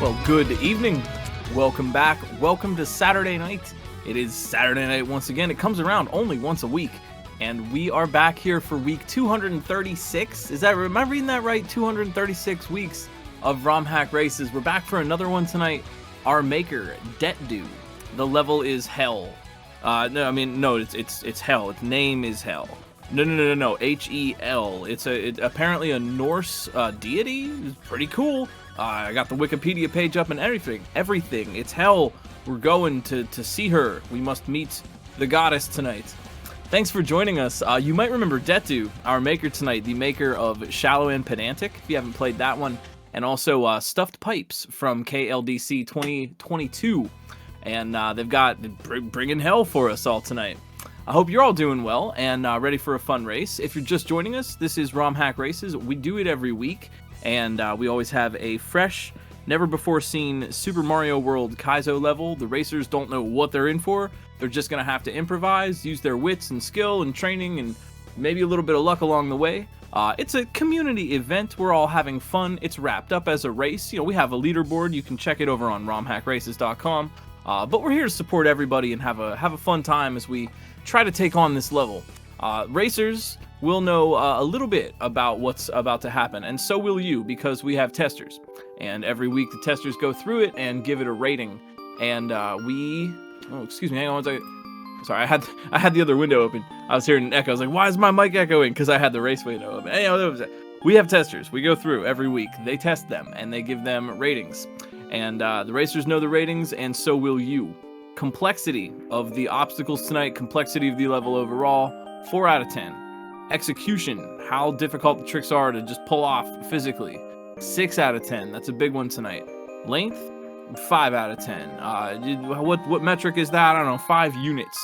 Well, good evening. Welcome back. Welcome to Saturday night. It is Saturday night once again. It comes around only once a week. And we are back here for week 236. Am I reading that right? 236 weeks of ROM hack races. We're back for another one tonight. Our maker, Detdu. The level is hell. No, it's hell. Its name is hell. No. H-E-L. It's apparently a Norse deity. It's pretty cool. I got the Wikipedia page up and everything. It's hell. We're going to see her. We must meet the goddess tonight. Thanks for joining us. You might remember Detdu, our maker tonight, the maker of Shallow and Pedantic, if you haven't played that one, and also Stuffed Pipes from KLDC 2022. And they're bringing hell for us all tonight. I hope you're all doing well and ready for a fun race. If you're just joining us, this is ROM Hack Races. We do it every week, and we always have a fresh, never-before-seen Super Mario World Kaizo level. The racers don't know what they're in for. They're just going to have to improvise, use their wits and skill and training, and maybe a little bit of luck along the way. It's a community event. We're all having fun. It's wrapped up as a race. We have a leaderboard. You can check it over on romhackraces.com. But we're here to support everybody and have a fun time as we try to take on this level. Racers will know a little bit about what's about to happen, and so will you, because we have testers. And every week the testers go through it and give it a rating. And excuse me, hang on one second. Sorry, I had the other window open. I was hearing an echo. I was like, why is my mic echoing? Because I had the race window open. We have testers. We go through every week. They test them, and they give them ratings. And the racers know the ratings, and so will you. Complexity of the obstacles tonight, complexity of the level overall, 4 out of 10. Execution, how difficult the tricks are to just pull off physically, 6 out of 10. That's a big one tonight. Length, 5 out of 10. What metric is that? I don't know, 5 units.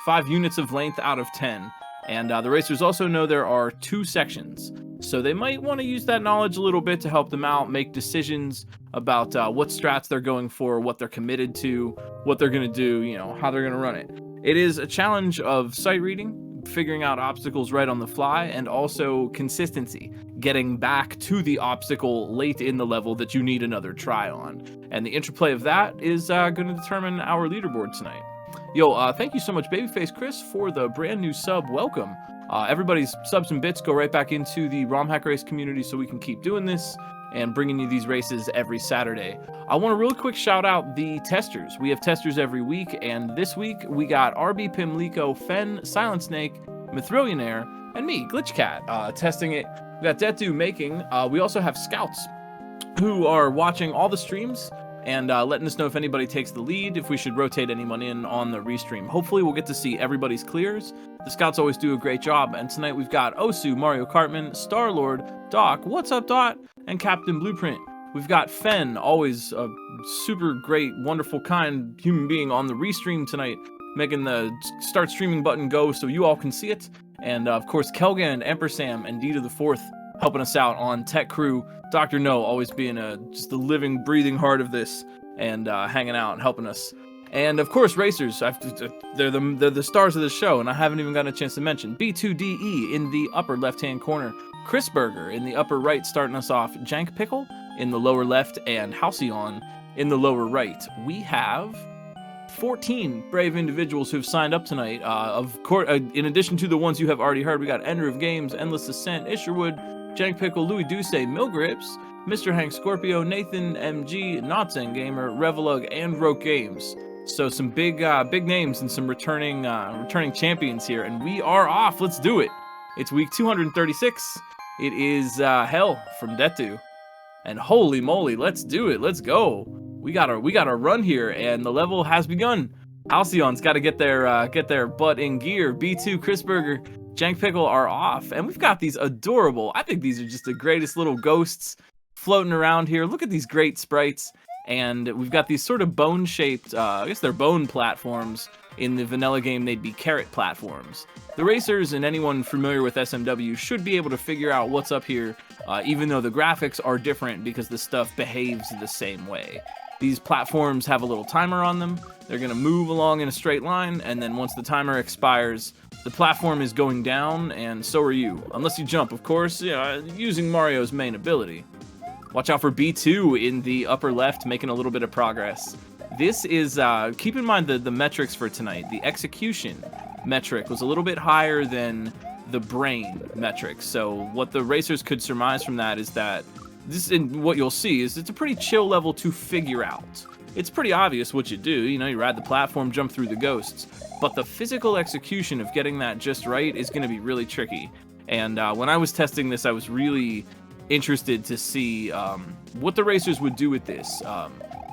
5 units of length out of 10. And the racers also know there are 2 sections. So they might want to use that knowledge a little bit to help them out, make decisions about what strats they're going for, what they're committed to, what they're going to do, how they're going to run it. It is a challenge of sight reading, figuring out obstacles right on the fly, and also consistency, getting back to the obstacle late in the level that you need another try on. And the interplay of that is going to determine our leaderboard tonight. Thank you so much, Babyface Chris, for the brand new sub. Welcome. Everybody's subs and bits go right back into the ROM Hack Race community so we can keep doing this and bringing you these races every Saturday. I want to really quick shout out the testers. We have testers every week, and this week we got RB Pimlico, Fen, Silent Snake, Mithrillionaire, and me, Glitchcat, testing it. We got Detdu making. We also have scouts who are watching all the streams and letting us know if anybody takes the lead, if we should rotate anyone in on the restream. Hopefully we'll get to see everybody's clears. The scouts always do a great job, and tonight we've got Osu, Mario Cartman, Star-Lord, Doc, what's up Dot, and Captain Blueprint. We've got Fen, always a super great, wonderful, kind human being on the restream tonight, making the start streaming button go so you all can see it. And of course Kelgan, Emperor Sam, and D to the 4th helping us out on Tech Crew. Dr. No always being just the living, breathing heart of this and hanging out and helping us. And of course, racers, they're the stars of the show, and I haven't even gotten a chance to mention B2DE in the upper left-hand corner, Chris Burger in the upper right, starting us off, Jank Pickle in the lower left, and Halcyon in the lower right. We have 14 brave individuals who've signed up tonight. Of course, in addition to the ones you have already heard, we got Ender of Games, Endless Ascent, Isherwood, Jank Pickle, Louis Duce, Milgrips, Mr. Hank Scorpio, Nathan MG, Notsen Gamer, Revelug, and Roke Games. So some big names and some returning champions here, and we are off. Let's do it. It's week 236. It is hell from Detdu, and holy moly, let's do it. Let's go. We got a run here, and the level has begun. Halcyon's got to get their butt in gear. B2, Chris Burger, Jank Pickle are off, and we've got these adorable. I think these are just the greatest little ghosts floating around here. Look at these great sprites. And we've got these sort of bone-shaped, I guess they're bone platforms. In the vanilla game, they'd be carrot platforms. The racers and anyone familiar with SMW should be able to figure out what's up here, even though the graphics are different because the stuff behaves the same way. These platforms have a little timer on them. They're going to move along in a straight line, and then once the timer expires, the platform is going down, and so are you. Unless you jump, of course, using Mario's main ability. Watch out for B2 in the upper left, making a little bit of progress. This is, keep in mind the metrics for tonight. The execution metric was a little bit higher than the brain metric. So what the racers could surmise from that is that this, and what you'll see is it's a pretty chill level to figure out. It's pretty obvious what you do. You know, you ride the platform, jump through the ghosts. But the physical execution of getting that just right is going to be really tricky. And when I was testing this, I was really interested to see what the racers would do with this.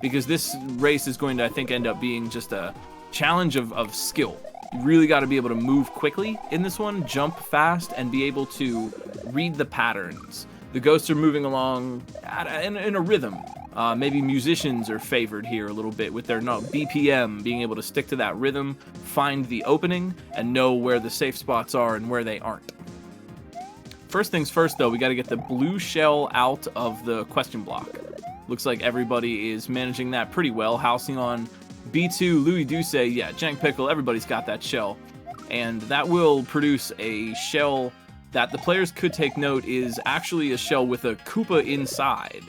Because this race is going to, I think, end up being just a challenge of skill. You really got to be able to move quickly in this one, jump fast, and be able to read the patterns. The ghosts are moving along in a rhythm. Maybe musicians are favored here a little bit with their BPM, being able to stick to that rhythm, find the opening, and know where the safe spots are and where they aren't. First things first, though, we got to get the blue shell out of the question block. Looks like everybody is managing that pretty well. Housing on B2, Louis Duce, yeah, Jank Pickle, everybody's got that shell. And that will produce a shell that the players could take note is actually a shell with a Koopa inside.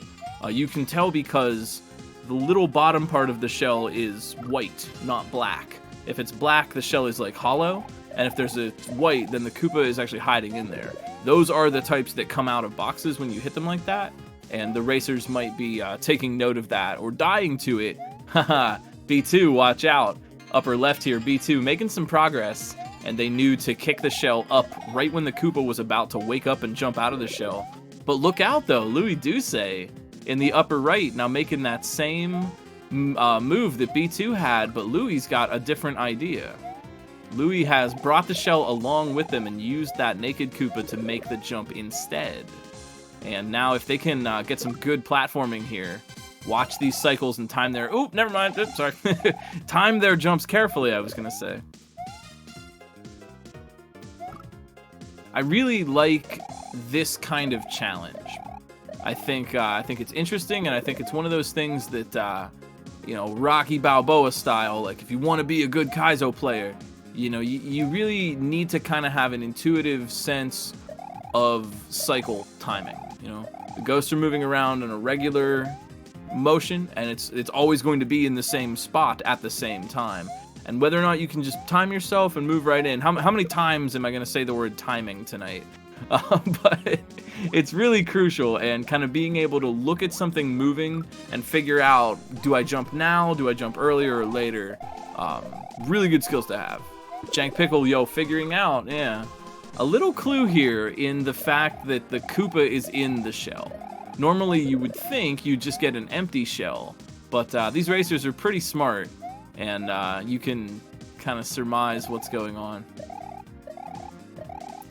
You can tell because the little bottom part of the shell is white, not black. If it's black, the shell is like hollow. And if there's a white, then the Koopa is actually hiding in there. Those are the types that come out of boxes when you hit them like that. And the racers might be taking note of that or dying to it. Haha, B2, watch out. Upper left here, B2 making some progress. And they knew to kick the shell up right when the Koopa was about to wake up and jump out of the shell. But look out though, Louis Duce in the upper right, now making that same move that B2 had, but Louis's got a different idea. Louis has brought the shell along with them and used that naked Koopa to make the jump instead. And now if they can get some good platforming here, watch these cycles and time their... Oop, never mind. Oops, sorry. Time their jumps carefully, I was going to say. I really like this kind of challenge. I think it's interesting, and I think it's one of those things that, you know, Rocky Balboa style, like if you want to be a good Kaizo player, you know, you really need to kind of have an intuitive sense of cycle timing. You know, the ghosts are moving around in a regular motion, and it's always going to be in the same spot at the same time. And whether or not you can just time yourself and move right in. How many times am I going to say the word timing tonight? But it's really crucial, and kind of being able to look at something moving and figure out, do I jump now? Do I jump earlier or later? Really good skills to have. Jank Pickle, yo, figuring out, yeah. A little clue here in the fact that the Koopa is in the shell. Normally you would think you'd just get an empty shell, but these racers are pretty smart, and you can kind of surmise what's going on.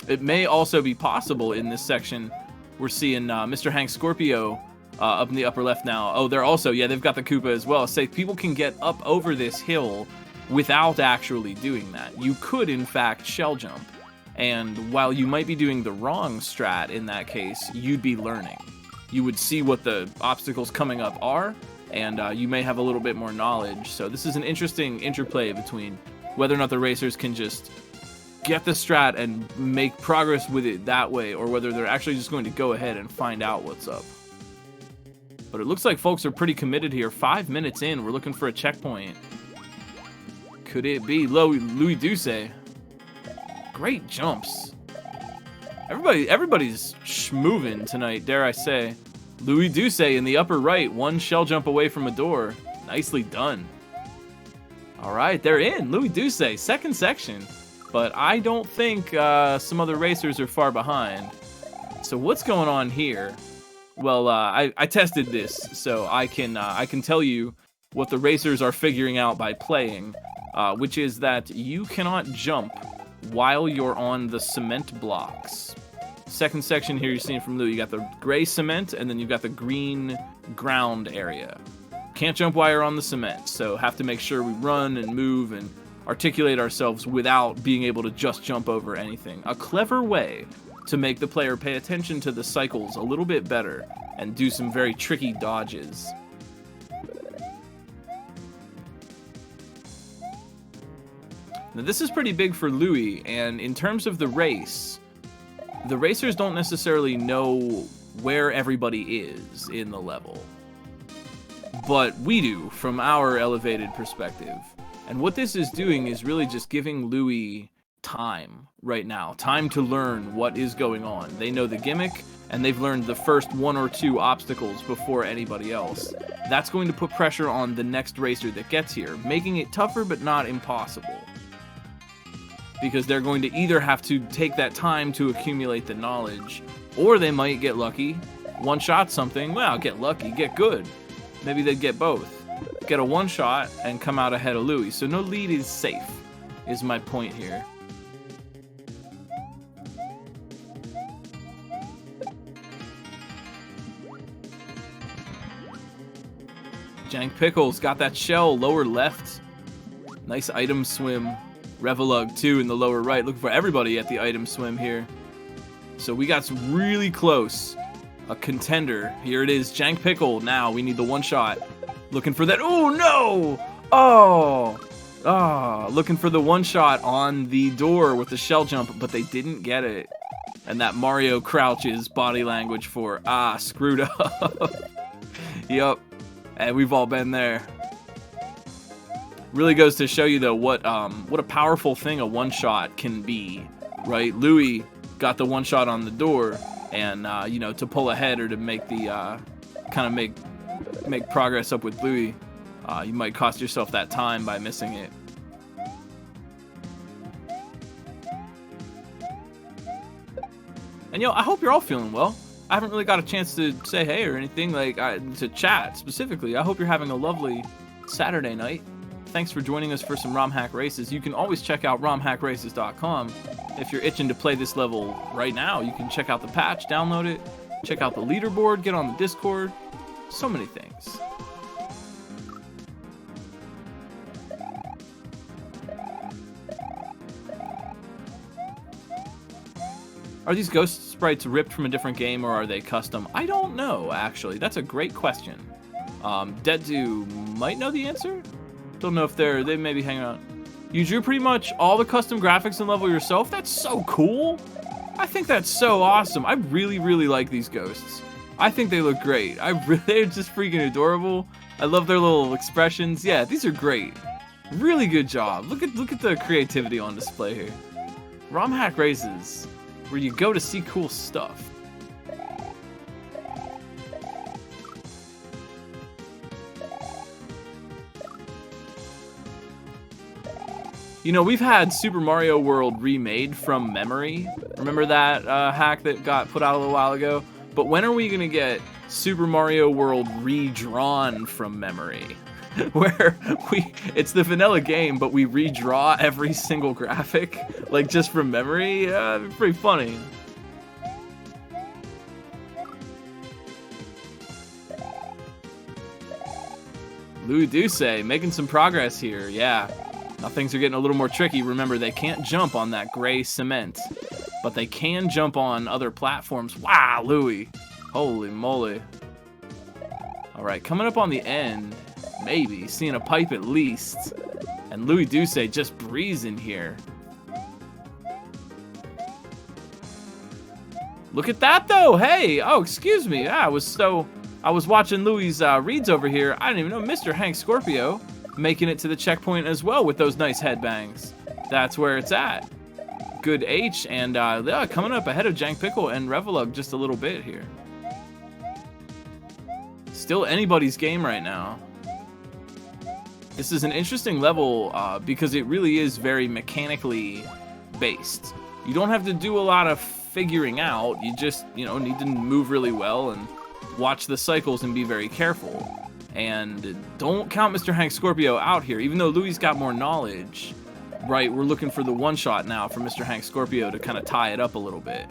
It may also be possible in this section, we're seeing Mr. Hank Scorpio up in the upper left now. Oh, they're also, yeah, they've got the Koopa as well. So people can get up over this hill without actually doing that. You could, in fact, shell jump. And while you might be doing the wrong strat in that case, you'd be learning. You would see what the obstacles coming up are, and you may have a little bit more knowledge. So this is an interesting interplay between whether or not the racers can just get the strat and make progress with it that way, or whether they're actually just going to go ahead and find out what's up. But it looks like folks are pretty committed here. 5 minutes in, we're looking for a checkpoint. Could it be Louis Duce? Great jumps. Everybody's moving tonight, dare I say. Louis Duce in the upper right, one shell jump away from a door. Nicely done. All right, they're in. Louis Duce, second section. But I don't think some other racers are far behind. So what's going on here? Well, I tested this, so I can tell you what the racers are figuring out by playing, which is that you cannot jump while you're on the cement blocks. Second section here you're seeing from Lou, you got the gray cement, and then you've got the green ground area. Can't jump while you're on the cement, so have to make sure we run and move and articulate ourselves without being able to just jump over anything. A clever way to make the player pay attention to the cycles a little bit better and do some very tricky dodges. Now this is pretty big for Louis, and in terms of the race, the racers don't necessarily know where everybody is in the level. But we do from our elevated perspective. And what this is doing is really just giving Louis time right now. Time to learn what is going on. They know the gimmick, and they've learned the first 1 or 2 obstacles before anybody else. That's going to put pressure on the next racer that gets here, making it tougher but not impossible. Because they're going to either have to take that time to accumulate the knowledge, or they might get lucky, one-shot something, well, get lucky, get good. Maybe they'd get both. Get a one-shot and come out ahead of Louis. So no lead is safe, is my point here. Jank Pickles got that shell lower left. Nice item swim. Revelug too in the lower right. Looking for everybody at the item swim here. So we got some really close. A contender. Here it is. Jank Pickle. Now we need the one shot. Looking for that. Oh no! Oh! Looking for the one shot on the door with the shell jump, but they didn't get it. And that Mario crouch is body language for screwed up. Yup. And we've all been there. Really goes to show you though what a powerful thing a one shot can be, right? Louis got the one shot on the door, and you know, to pull ahead or to make the kind of make progress up with Louis, you might cost yourself that time by missing it. And yo, I hope you're all feeling well. I haven't really got a chance to say hey or anything, like to chat specifically. I hope you're having a lovely Saturday night. Thanks for joining us for some ROM Hack Races. You can always check out romhackraces.com. If you're itching to play this level right now, you can check out the patch, download it, check out the leaderboard, get on the Discord. So many things. Are these ghost sprites ripped from a different game, or are they custom? I don't know, actually. That's a great question. Detdu might know the answer? Don't know if they maybe hang out. You drew pretty much all the custom graphics in level yourself? That's so cool! I think that's so awesome. I really, really like these ghosts. I think they look great. They're just freaking adorable. I love their little expressions. Yeah, these are great. Really good job. Look at the creativity on display here. ROM Hack Races, where you go to see cool stuff. You know, we've had Super Mario World remade from memory. Remember that hack that got put out a little while ago? But when are we gonna get Super Mario World redrawn from memory? Where it's the vanilla game, but we redraw every single graphic, like just from memory? Pretty funny. Louis Duce making some progress here, yeah. Now things are getting a little more tricky. Remember, they can't jump on that gray cement, but they can jump on other platforms. Wow, Louis. Holy moly. All right, coming up on the end, maybe, seeing a pipe at least. And Louis Duce just breezing here. Look at that, though. Hey, oh, excuse me. I was watching Louis' reads over here. I didn't even know Mr. Hank Scorpio making it to the checkpoint as well with those nice headbangs. That's where it's at. Good H, and yeah, coming up ahead of Jank Pickle and Revelug just a little bit here. Still anybody's game right now. This is an interesting level because it really is very mechanically based. You don't have to do a lot of figuring out. You just, you know, need to move really well and watch the cycles and be very careful. And don't count Mr. Hank Scorpio out here. Even though Louis got more knowledge, right, we're looking for the one shot now for Mr. Hank Scorpio to kind of tie it up a little bit.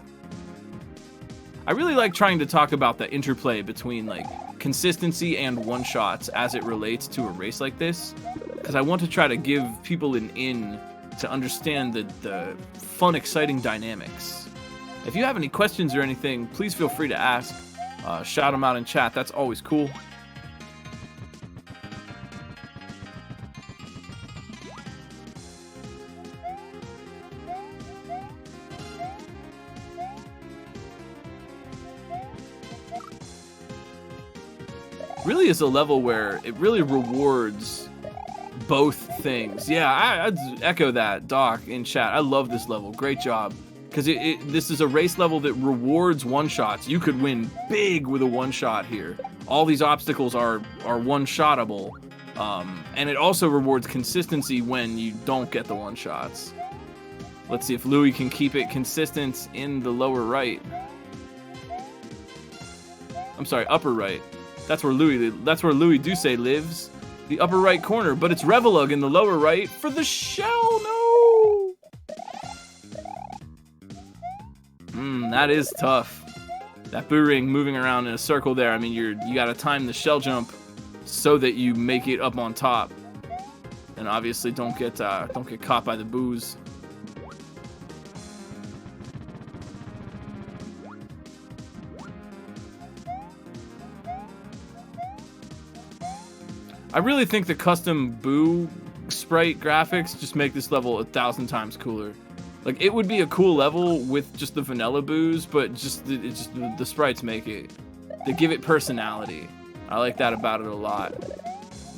I really like trying to talk about the interplay between like consistency and one shots as it relates to a race like this, because I want to try to give people an in to understand the fun, exciting dynamics. If you have any questions or anything, please feel free to ask. Shout them out in chat. That's always cool. really is a level where it really rewards both things. Yeah, I'd echo that, Doc, in chat. I love this level. Great job. Because this is a race level that rewards one-shots. You could win big with a one-shot here. All these obstacles are one-shottable. And it also rewards consistency when you don't get the one-shots. Let's see if Louis can keep it consistent in the lower right. I'm sorry, upper right. That's where Louis Duce lives. The upper right corner, but it's Revelug in the lower right for the shell. No! That is tough. That boo ring moving around in a circle there. I mean, you gotta time the shell jump so that you make it up on top, and obviously don't get caught by the boos. I really think the custom boo sprite graphics just make this level 1,000 times cooler. Like, it would be a cool level with just the vanilla boos, but the sprites make it. They give it personality. I like that about it a lot.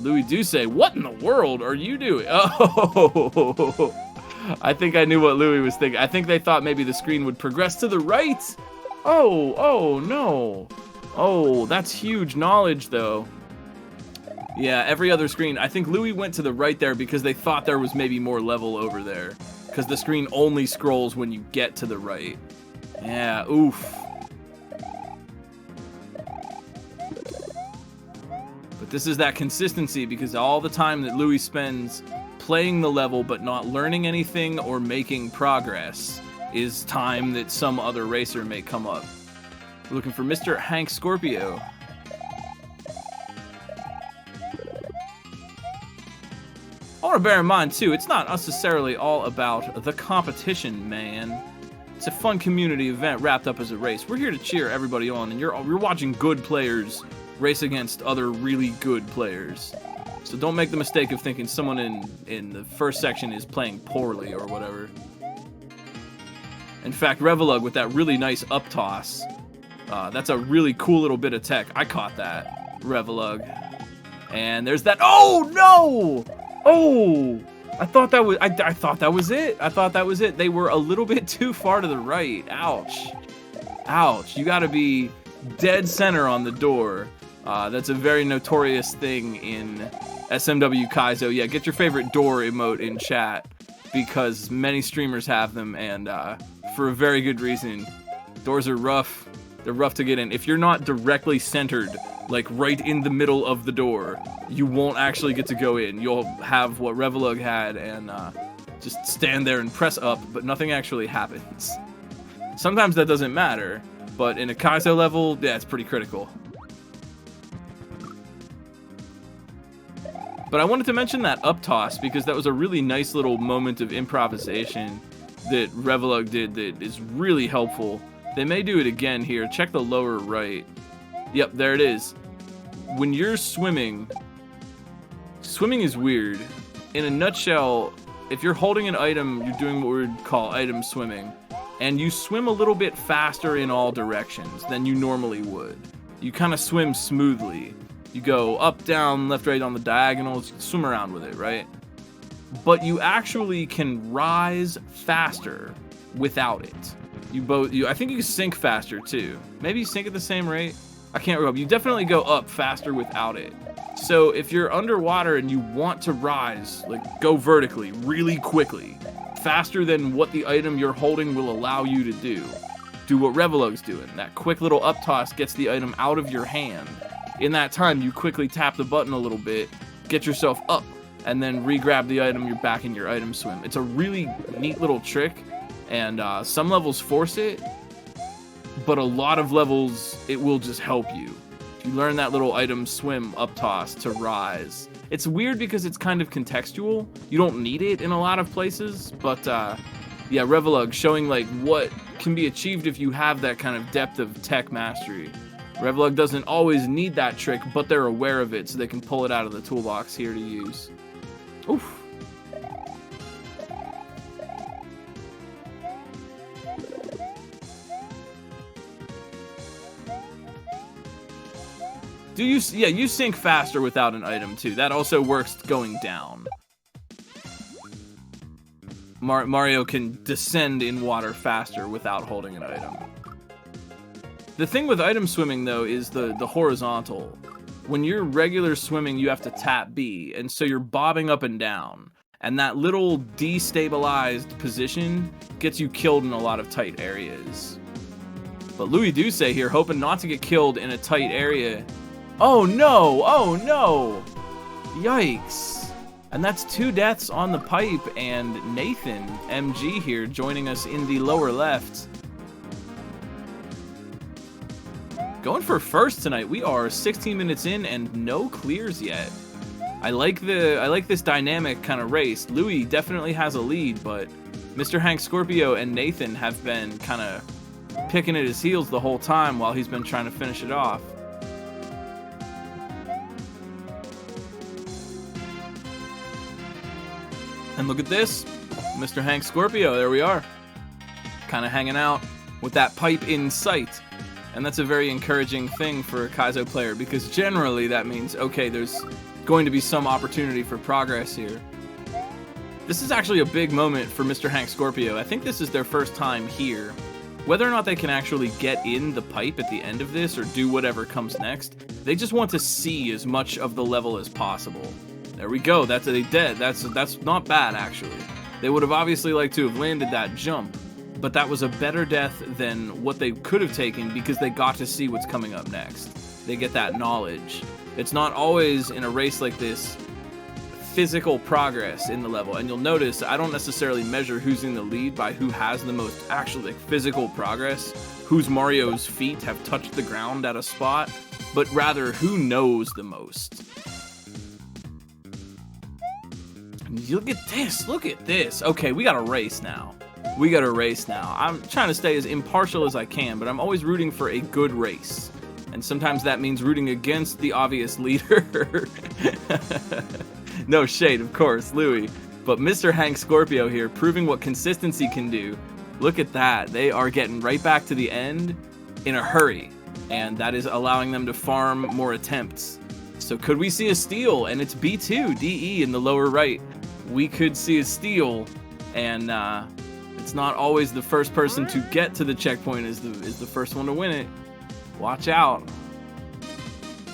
Louis Duce, what in the world are you doing? Oh, I think I knew what Louis was thinking. I think they thought maybe the screen would progress to the right. Oh no. Oh, that's huge knowledge, though. Yeah, every other screen. I think Louis went to the right there because they thought there was maybe more level over there. Because the screen only scrolls when you get to the right. Yeah, oof. But this is that consistency, because all the time that Louis spends playing the level but not learning anything or making progress is time that some other racer may come up. We're looking for Mr. Hank Scorpio. I want to bear in mind, too, it's not necessarily all about the competition, man. It's a fun community event wrapped up as a race. We're here to cheer everybody on, and you're watching good players race against other really good players. So don't make the mistake of thinking someone in the first section is playing poorly or whatever. In fact, Revelug with that really nice up toss. That's a really cool little bit of tech. I caught that, Revelug. And there's that. Oh, no! Oh, I thought that was I thought that was it. I thought that was it. They were a little bit too far to the right. Ouch. Ouch. You got to be dead center on the door. That's a very notorious thing in SMW Kaizo. Yeah, get your favorite door emote in chat, because many streamers have them, and for a very good reason. Doors are rough. They're rough to get in. If you're not directly centered, like right in the middle of the door, you won't actually get to go in. You'll have what Revelug had and just stand there and press up, but nothing actually happens. Sometimes that doesn't matter, but in a Kaizo level, yeah, it's pretty critical. But I wanted to mention that up toss because that was a really nice little moment of improvisation that Revelug did that is really helpful. They may do it again here. Check the lower right. Yep, there it is. When you're swimming is weird. In a nutshell, if you're holding an item, you're doing what we would call item swimming, and you swim a little bit faster in all directions than you normally would. You kind of swim smoothly. You go up, down, left, right on the diagonals, you swim around with it, right? But you actually can rise faster without it. I think you can sink faster too. Maybe you sink at the same rate. I can't remember. You definitely go up faster without it. So if you're underwater and you want to rise, like go vertically really quickly, faster than what the item you're holding will allow you to do what Revelug's doing. That quick little up toss gets the item out of your hand. In that time, you quickly tap the button a little bit, get yourself up, and then re-grab the item. You're back in your item swim. It's a really neat little trick, and some levels force it, but a lot of levels, it will just help you. You learn that little item swim up toss to rise. It's weird because it's kind of contextual. You don't need it in a lot of places, but yeah, Revelug showing like what can be achieved if you have that kind of depth of tech mastery. Revelug doesn't always need that trick, but they're aware of it, so they can pull it out of the toolbox here to use. Oof. Yeah, you sink faster without an item too. That also works going down. Mario can descend in water faster without holding an item. The thing with item swimming, though, is the horizontal. When you're regular swimming, you have to tap B, and so you're bobbing up and down. And that little destabilized position gets you killed in a lot of tight areas. But Louis Duce here, hoping not to get killed in a tight area. Oh no! Oh no! Yikes. And that's 2 deaths on the pipe, and Nathan, MG here, joining us in the lower left. Going for first tonight. We are 16 minutes in and no clears yet. I like this dynamic kind of race. Louis definitely has a lead, but Mr. Hank Scorpio and Nathan have been kind of picking at his heels the whole time while he's been trying to finish it off. And look at this, Mr. Hank Scorpio, there we are. Kind of hanging out with that pipe in sight. And that's a very encouraging thing for a Kaizo player, because generally that means, okay, there's going to be some opportunity for progress here. This is actually a big moment for Mr. Hank Scorpio. I think this is their first time here. Whether or not they can actually get in the pipe at the end of this or do whatever comes next, they just want to see as much of the level as possible. There we go, that's a dead. That's not bad, actually. They would have obviously liked to have landed that jump, but that was a better death than what they could have taken because they got to see what's coming up next. They get that knowledge. It's not always in a race like this physical progress in the level, and you'll notice I don't necessarily measure who's in the lead by who has the most actual physical progress, whose Mario's feet have touched the ground at a spot, but rather who knows the most. Look at this. Okay, we got a race now. I'm trying to stay as impartial as I can, but I'm always rooting for a good race. And sometimes that means rooting against the obvious leader. No shade, of course, Louis. But Mr. Hank Scorpio here, proving what consistency can do. Look at that. They are getting right back to the end in a hurry. And that is allowing them to farm more attempts. So could we see a steal? And it's B2, DE in the lower right. We could see a steal, and it's not always the first person to get to the checkpoint is the first one to win it. Watch out.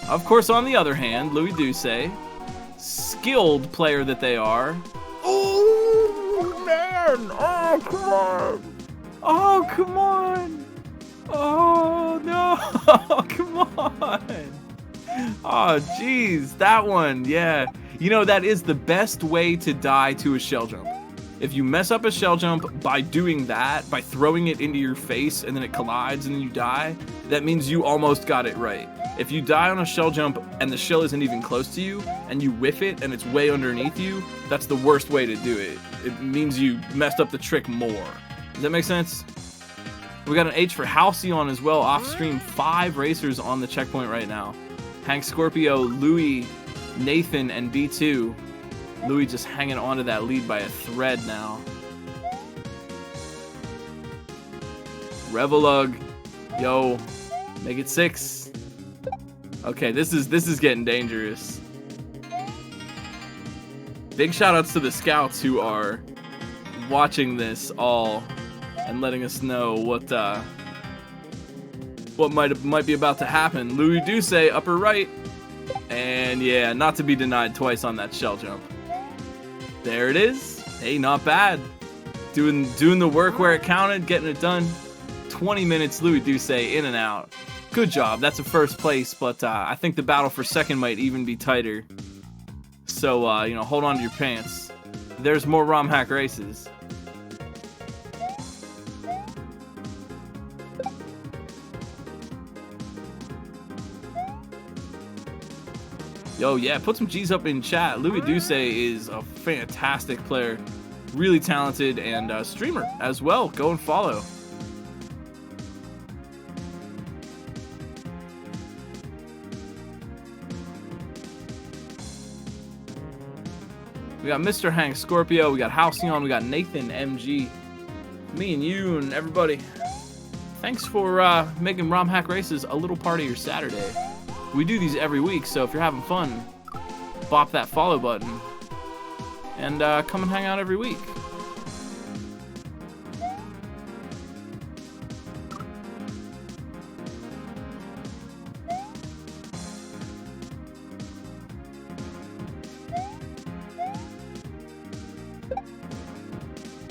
Of course, on the other hand, Louis Duce, skilled player that they are. Oh, man! Oh, come on! Oh, come on! Oh, no! Come on! Oh, jeez, that one, yeah. You know, that is the best way to die to a shell jump. If you mess up a shell jump by doing that, by throwing it into your face and then it collides and then you die, that means you almost got it right. If you die on a shell jump and the shell isn't even close to you and you whiff it and it's way underneath you, that's the worst way to do it. It means you messed up the trick more. Does that make sense? We got an H for Halcyon as well, off stream. 5 racers on the checkpoint right now. Hank Scorpio, Louis, Nathan, and B2. Louis just hanging onto that lead by a thread now. Revelug, yo, make it 6. Okay, this is getting dangerous. Big shout outs to the scouts who are watching this all and letting us know what might be about to happen. Louis Duce, upper right. And yeah, not to be denied twice on that shell jump. There it is. Hey, not bad. Doing the work where it counted, getting it done. 20 minutes, Louis Duce in and out. Good job. That's a first place, but I think the battle for second might even be tighter. So, hold on to your pants. There's more ROM hack races. Yo, yeah, put some G's up in chat. Louis Duce is a fantastic player. Really talented and streamer as well. Go and follow. We got Mr. Hank Scorpio, we got Halcyon, we got Nathan, MG, me and you and everybody. Thanks for making ROM hack races a little part of your Saturday. We do these every week, so if you're having fun, bop that follow button and come and hang out every week.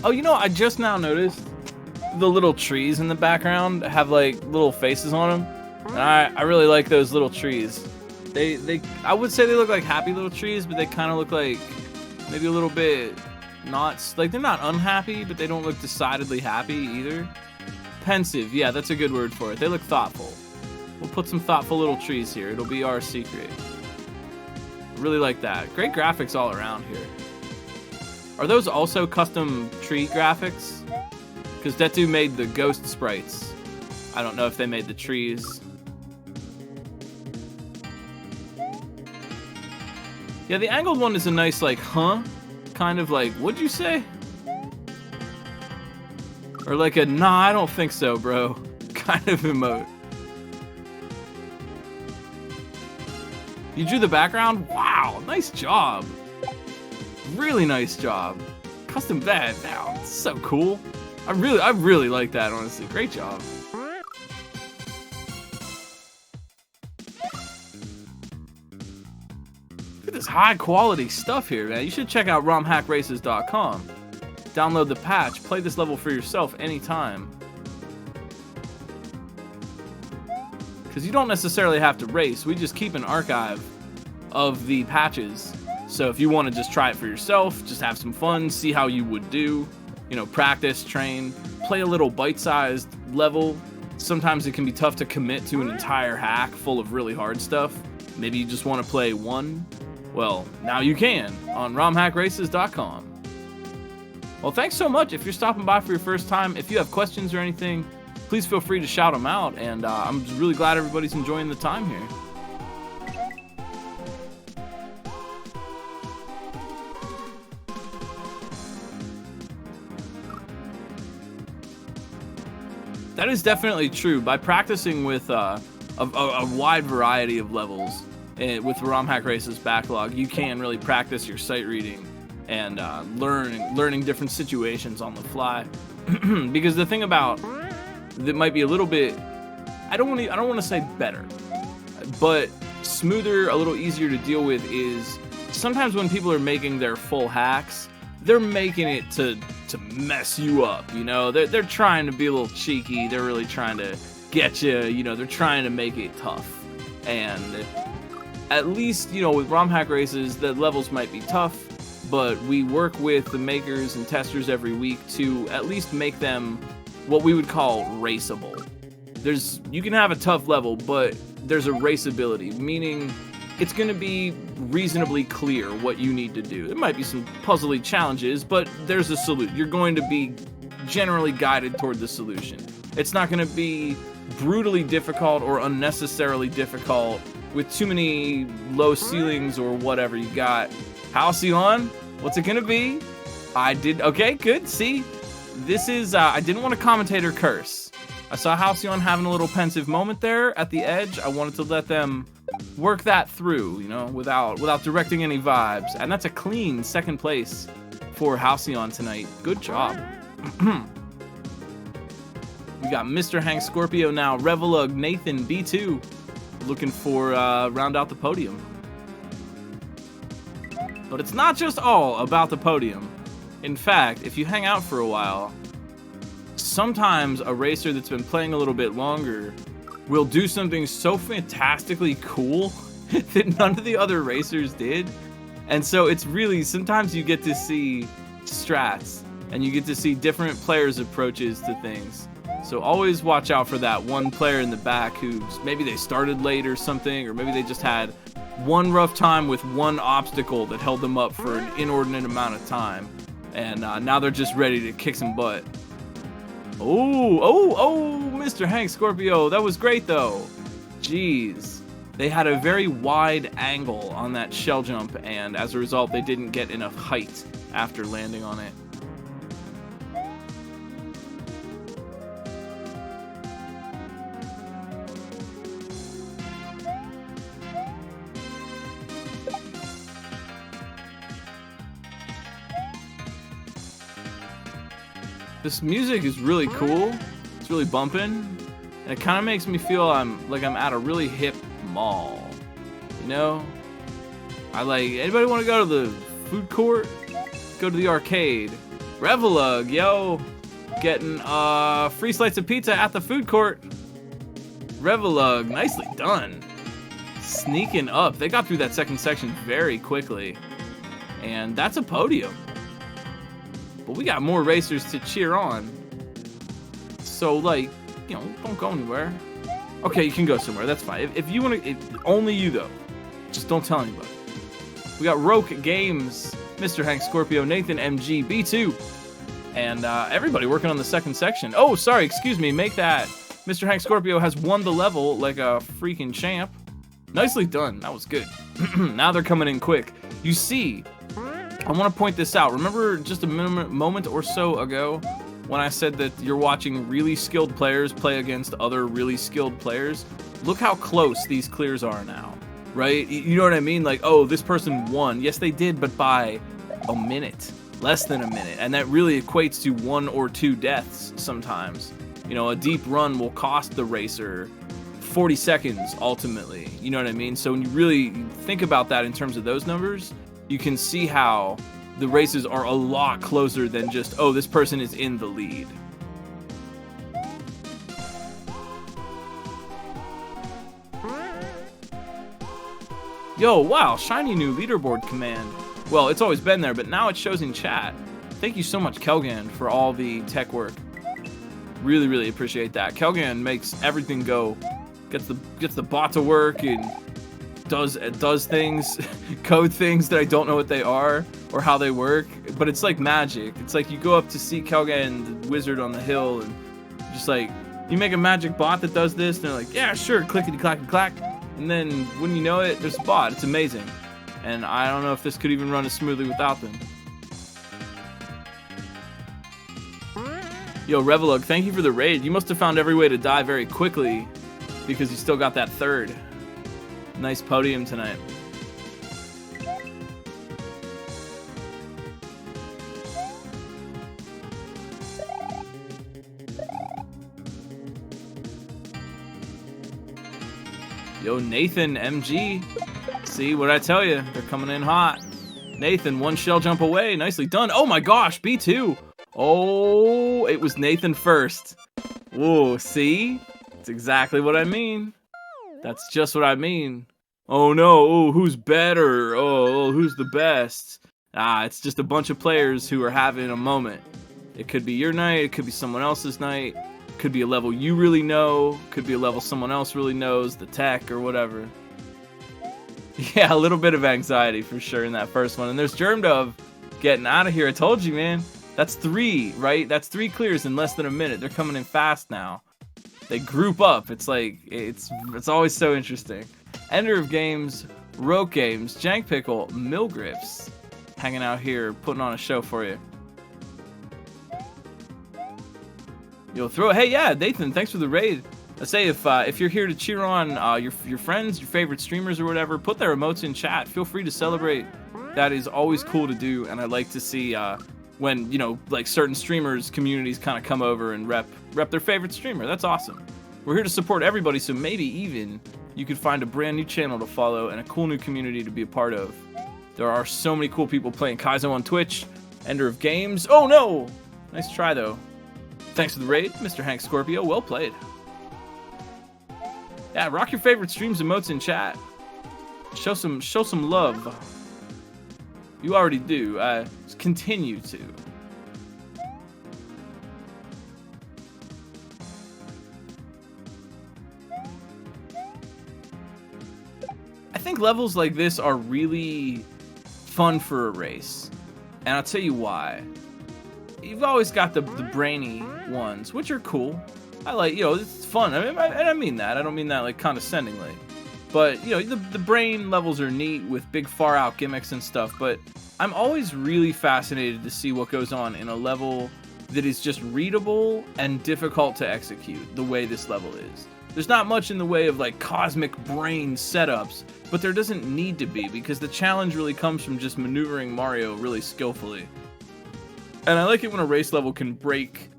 Oh, you know, I just now noticed the little trees in the background have like little faces on them. And I really like those little trees. I would say they look like happy little trees, but they kind of look like maybe a little bit not, like they're not unhappy, but they don't look decidedly happy either. Pensive, yeah, that's a good word for it. They look thoughtful. We'll put some thoughtful little trees here. It'll be our secret. Really like that. Great graphics all around here. Are those also custom tree graphics? Because Detdu made the ghost sprites. I don't know if they made the trees. Yeah, the angled one is a nice, like, huh? Kind of like, what'd you say? Or like a, nah, I don't think so, bro. Kind of emote. You drew the background? Wow, nice job. Really nice job. Custom bed. Wow, it's so cool. I really like that, honestly. Great job. Look at this high quality stuff here, man. You should check out romhackraces.com. Download the patch. Play this level for yourself anytime. Because you don't necessarily have to race. We just keep an archive of the patches. So if you want to just try it for yourself, just have some fun, see how you would do, you know, practice, train, play a little bite-sized level. Sometimes it can be tough to commit to an entire hack full of really hard stuff. Maybe you just want to play one. Well, now you can on romhackraces.com. Well, thanks so much. If you're stopping by for your first time, if you have questions or anything, please feel free to shout them out. And I'm really glad everybody's enjoying the time here. That is definitely true. By practicing with a wide variety of levels with ROM Hack Races backlog, you can really practice your sight reading and learning different situations on the fly. Because the thing about that might be a little bit, I don't want to say better, but smoother, a little easier to deal with is sometimes when people are making their full hacks, they're making it to mess you up, you know? They're trying to be a little cheeky. They're really trying to get you, you know, they're trying to make it tough. And at least, you know, with ROM Hack Races, the levels might be tough, but we work with the makers and testers every week to at least make them what we would call raceable. You can have a tough level, but there's a raceability, meaning it's going to be reasonably clear what you need to do. There might be some puzzly challenges, but there's a solution. You're going to be generally guided toward the solution. It's not going to be brutally difficult or unnecessarily difficult with too many low ceilings or whatever. You got Halcyon. What's it going to be? Okay, good. See, this is, I didn't want to commentate or curse. I saw Halcyon having a little pensive moment there at the edge. I wanted to let them work that through, you know, without directing any vibes. And that's a clean second place for Halcyon tonight. Good job. We got Mr. Hank Scorpio now, Revelug, Nathan, B2, looking for round out the podium. But it's not just all about the podium. In fact, if you hang out for a while, sometimes a racer that's been playing a little bit longer will do something so fantastically cool that none of the other racers did. And so it's really, sometimes you get to see strats and you get to see different players' approaches to things. So always watch out for that one player in the back who's, maybe they started late or something, or maybe they just had one rough time with one obstacle that held them up for an inordinate amount of time. And now they're just ready to kick some butt. Oh, Mr. Hank Scorpio, that was great though. Jeez. They had a very wide angle on that shell jump, and as a result, they didn't get enough height after landing on it. This music is really cool. It's really bumping. And it kind of makes me feel I'm at a really hip mall. You know? Anybody want to go to the food court? Go to the arcade. Revelug, yo! Getting free slice of pizza at the food court. Revelug, nicely done. Sneaking up. They got through that second section very quickly. And that's a podium. But we got more racers to cheer on. So, like, you know, don't go anywhere. Okay, you can go somewhere. That's fine. If you want to, only you, though. Just don't tell anybody. We got Roke Games, Mr. Hank Scorpio, Nathan MG, B2. And everybody working on the second section. Oh, sorry, excuse me. Make that. Mr. Hank Scorpio has won the level like a freaking champ. Nicely done. That was good. Now they're coming in quick. You see, I want to point this out. Remember just a moment or so ago when I said that you're watching really skilled players play against other really skilled players? Look how close these clears are now, right? You know what I mean? Like, oh, this person won. Yes, they did, but by a minute. Less than a minute. And that really equates to 1 or 2 deaths sometimes. You know, a deep run will cost the racer 40 seconds ultimately. You know what I mean? So when you really think about that in terms of those numbers, you can see how the races are a lot closer than just, oh, this person is in the lead. Yo, wow, shiny new leaderboard command. Well, it's always been there, but now it shows in chat. Thank you so much, Kelgan, for all the tech work. Really, really appreciate that. Kelgan makes everything go. Gets the bot to work and does things, code things that I don't know what they are or how they work. But it's like magic. It's like you go up to see Kelgan, the wizard on the hill, and just like, you make a magic bot that does this, and they're like, yeah, sure, clickety clackety clack. And then when you know it, there's a bot. It's amazing. And I don't know if this could even run as smoothly without them. Yo, Revelug, thank you for the raid. You must have found every way to die very quickly because you still got that third. Nice podium tonight. Yo, Nathan MG. See what I tell you? They're coming in hot. Nathan, 1 shell jump away. Nicely done. Oh my gosh, B2. Oh, it was Nathan first. Whoa, see? That's exactly what I mean. That's just what I mean. Oh no, oh, who's better? Oh, who's the best? Ah, it's just a bunch of players who are having a moment. It could be your night, it could be someone else's night. Could be a level you really know, could be a level someone else really knows, the tech or whatever. Yeah, a little bit of anxiety for sure in that first one. And there's Germdove getting out of here. I told you, man. That's 3, right? That's 3 clears in less than a minute. They're coming in fast now. They group up. It's like, it's always so interesting. Ender of Games, Roke Games, Jank Pickle, Milgriffs, hanging out here, putting on a show for you. You'll throw. Hey, yeah, Nathan, thanks for the raid. I say if you're here to cheer on your friends, your favorite streamers or whatever, put their emotes in chat. Feel free to celebrate. That is always cool to do, and I like to see when, you know, like certain streamers, communities kind of come over and rep their favorite streamer. That's awesome. We're here to support everybody, so maybe even you could find a brand new channel to follow and a cool new community to be a part of. There are so many cool people playing Kaizo on Twitch, Ender of Games. Oh no! Nice try though. Thanks for the raid, Mr. Hank Scorpio. Well played. Yeah, rock your favorite streams emotes in chat. Show some love. You already do. Continue to. I think levels like this are really fun for a race, and I'll tell you why. You've always got the brainy ones, which are cool. I like, you know, it's fun. I mean that. I don't mean that like condescendingly. But, you know, the brain levels are neat with big far out gimmicks and stuff, but I'm always really fascinated to see what goes on in a level that is just readable and difficult to execute the way this level is. There's not much in the way of like cosmic brain setups, but there doesn't need to be because the challenge really comes from just maneuvering Mario really skillfully. And I like it when a race level can break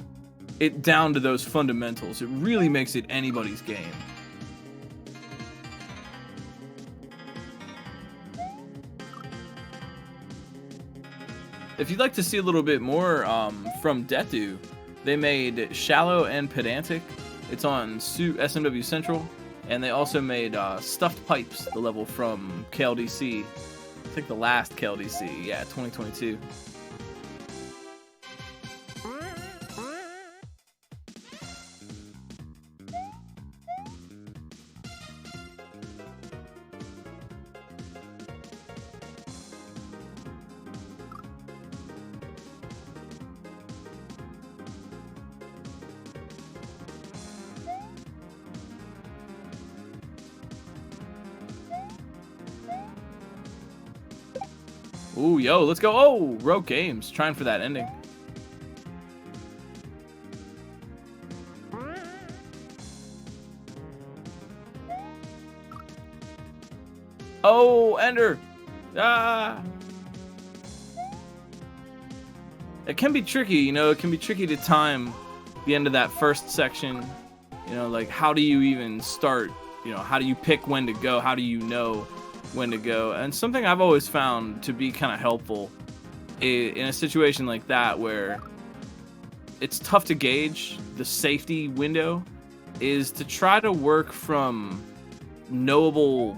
it down to those fundamentals. It really makes it anybody's game. If you'd like to see a little bit more from Detdu, they made Shallow and Pedantic. It's on SMW Central. And they also made Stuffed Pipes, the level from KLDC. I think the last KLDC, yeah, 2022. Ooh, yo, let's go. Oh, Rogue Games, trying for that ending. Oh, Ender. Ah. It can be tricky, you know, it can be tricky to time the end of that first section. You know, like, how do you even start? You know, how do you pick when to go? How do you know when to go? And something I've always found to be kind of helpful in a situation like that where it's tough to gauge the safety window is to try to work from knowable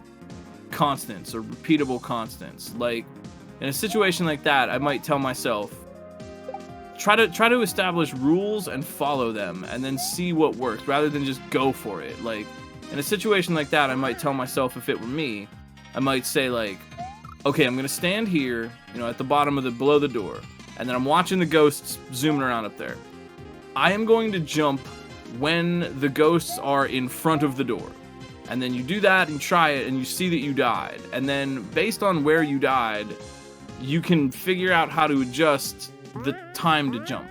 constants or repeatable constants. Like in a situation like that, I might tell myself, try to establish rules and follow them and then see what works rather than just go for it. Like in a situation like that, I might tell myself, if it were me, I might say like, okay, I'm gonna stand here, you know, at the bottom of below the door, and then I'm watching the ghosts zooming around up there. I am going to jump when the ghosts are in front of the door. And then you do that and try it and you see that you died. And then based on where you died, you can figure out how to adjust the time to jump.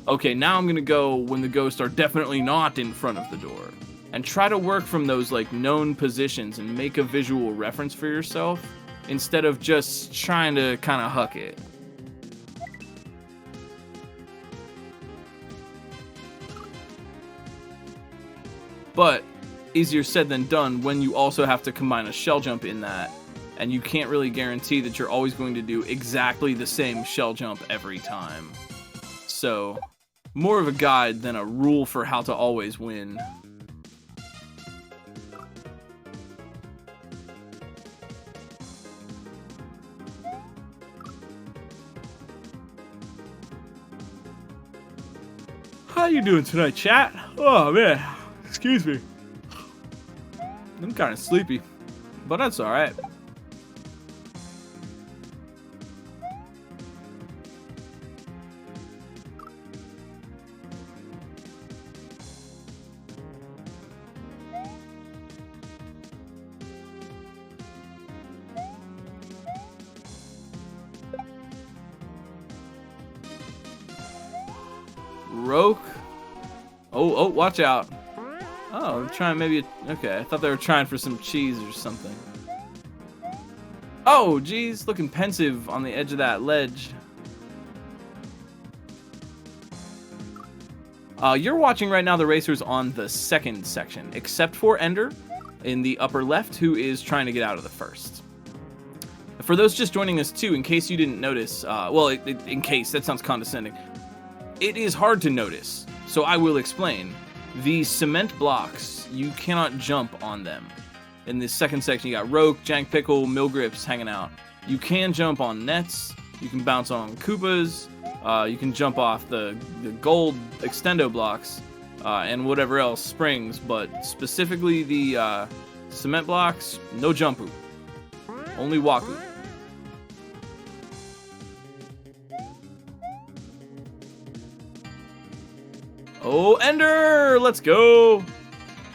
Okay, now I'm gonna go when the ghosts are definitely not in front of the door. And try to work from those like known positions and make a visual reference for yourself instead of just trying to kind of huck it. But easier said than done when you also have to combine a shell jump in that, and you can't really guarantee that you're always going to do exactly the same shell jump every time. So, more of a guide than a rule for how to always win. How you doing tonight, chat? Oh man, excuse me. I'm kind of sleepy, but that's all right. Roke. Oh, watch out. Oh, they're trying maybe... Okay, I thought they were trying for some cheese or something. Oh, geez, looking pensive on the edge of that ledge. You're watching right now the racers on the second section, except for Ender in the upper left, who is trying to get out of the first. For those just joining us too, in case you didn't notice, in case, that sounds condescending. It is hard to notice, so I will explain. The cement blocks, you cannot jump on them. In this second section, you got Roke, Jank Pickle, Milgrips hanging out. You can jump on nets, you can bounce on Koopas, you can jump off the gold extendo blocks, and whatever else, springs, but specifically the cement blocks, no jumpu. Only Waku. Oh, Ender! Let's go!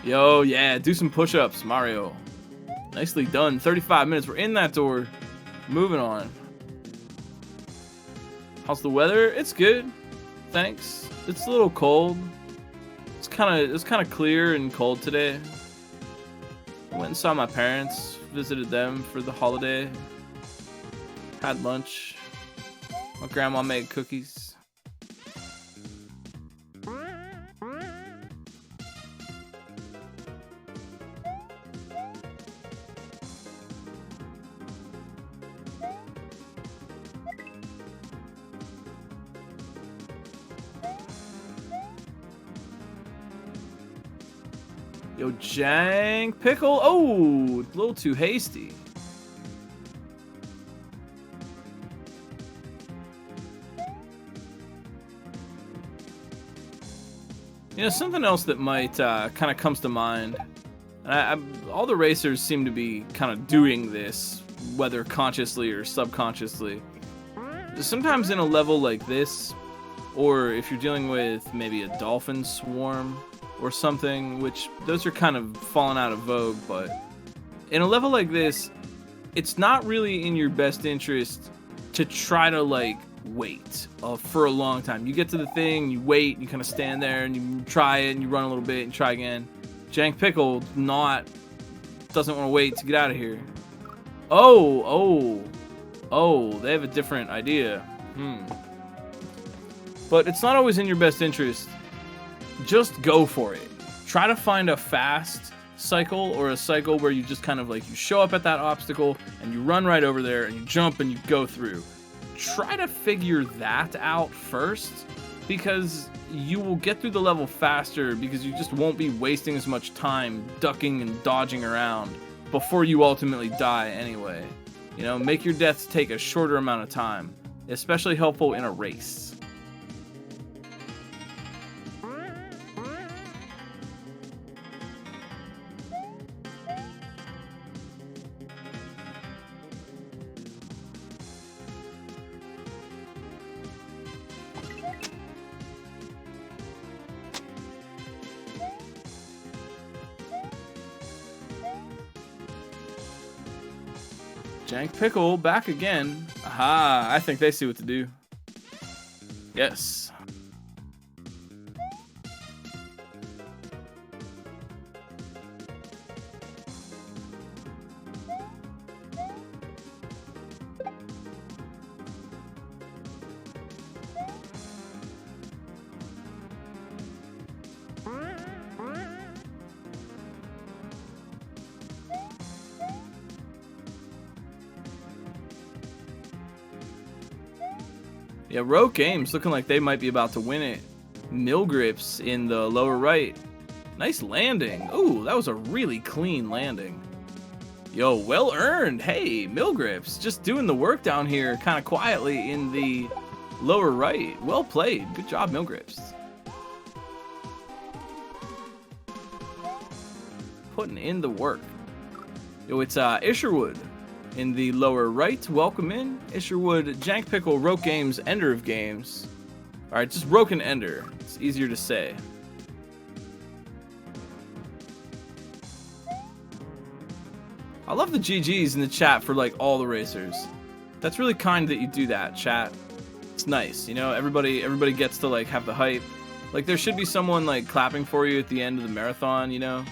Yo, yeah, do some push-ups, Mario. Nicely done. 35 minutes. We're in that door. Moving on. How's the weather? It's good. Thanks. It's a little cold. It's kind of clear and cold today. I went and saw my parents, visited them for the holiday. Had lunch. My grandma made cookies. Yo, Jank Pickle. Oh, a little too hasty. You know, something else that might kind of comes to mind. All the racers seem to be kind of doing this, whether consciously or subconsciously. Sometimes in a level like this, or if you're dealing with maybe a dolphin swarm or something, which those are kind of fallen out of vogue, but in a level like this, it's not really in your best interest to try to like wait for a long time. You get to the thing, you wait, you kind of stand there and you try it and you run a little bit and try again. Jank Pickle doesn't want to wait to get out of here. Oh, they have a different idea. But it's not always in your best interest. Just go for it. Try to find a fast cycle or a cycle where you just kind of like you show up at that obstacle and you run right over there and you jump and you go through. Try to figure that out first, because you will get through the level faster because you just won't be wasting as much time ducking and dodging around before you ultimately die anyway. You know, make your deaths take a shorter amount of time, especially helpful in a race. Jank Pickle back again. Aha, I think they see what to do. Yes. Yeah, Rogue Games looking like they might be about to win it. Milgrips in the lower right. Nice landing. Ooh, that was a really clean landing. Yo, well earned. Hey, Milgrips, just doing the work down here kind of quietly in the lower right. Well played. Good job, Milgrips. Putting in the work. Yo, it's Isherwood in the lower right. Welcome in. Isherwood, Jank Pickle, Roke Games, Ender of Games. Alright, just Roke and Ender. It's easier to say. I love the GGs in the chat for like all the racers. That's really kind that you do that, chat. It's nice, you know, everybody gets to like have the hype. Like there should be someone like clapping for you at the end of the marathon, you know?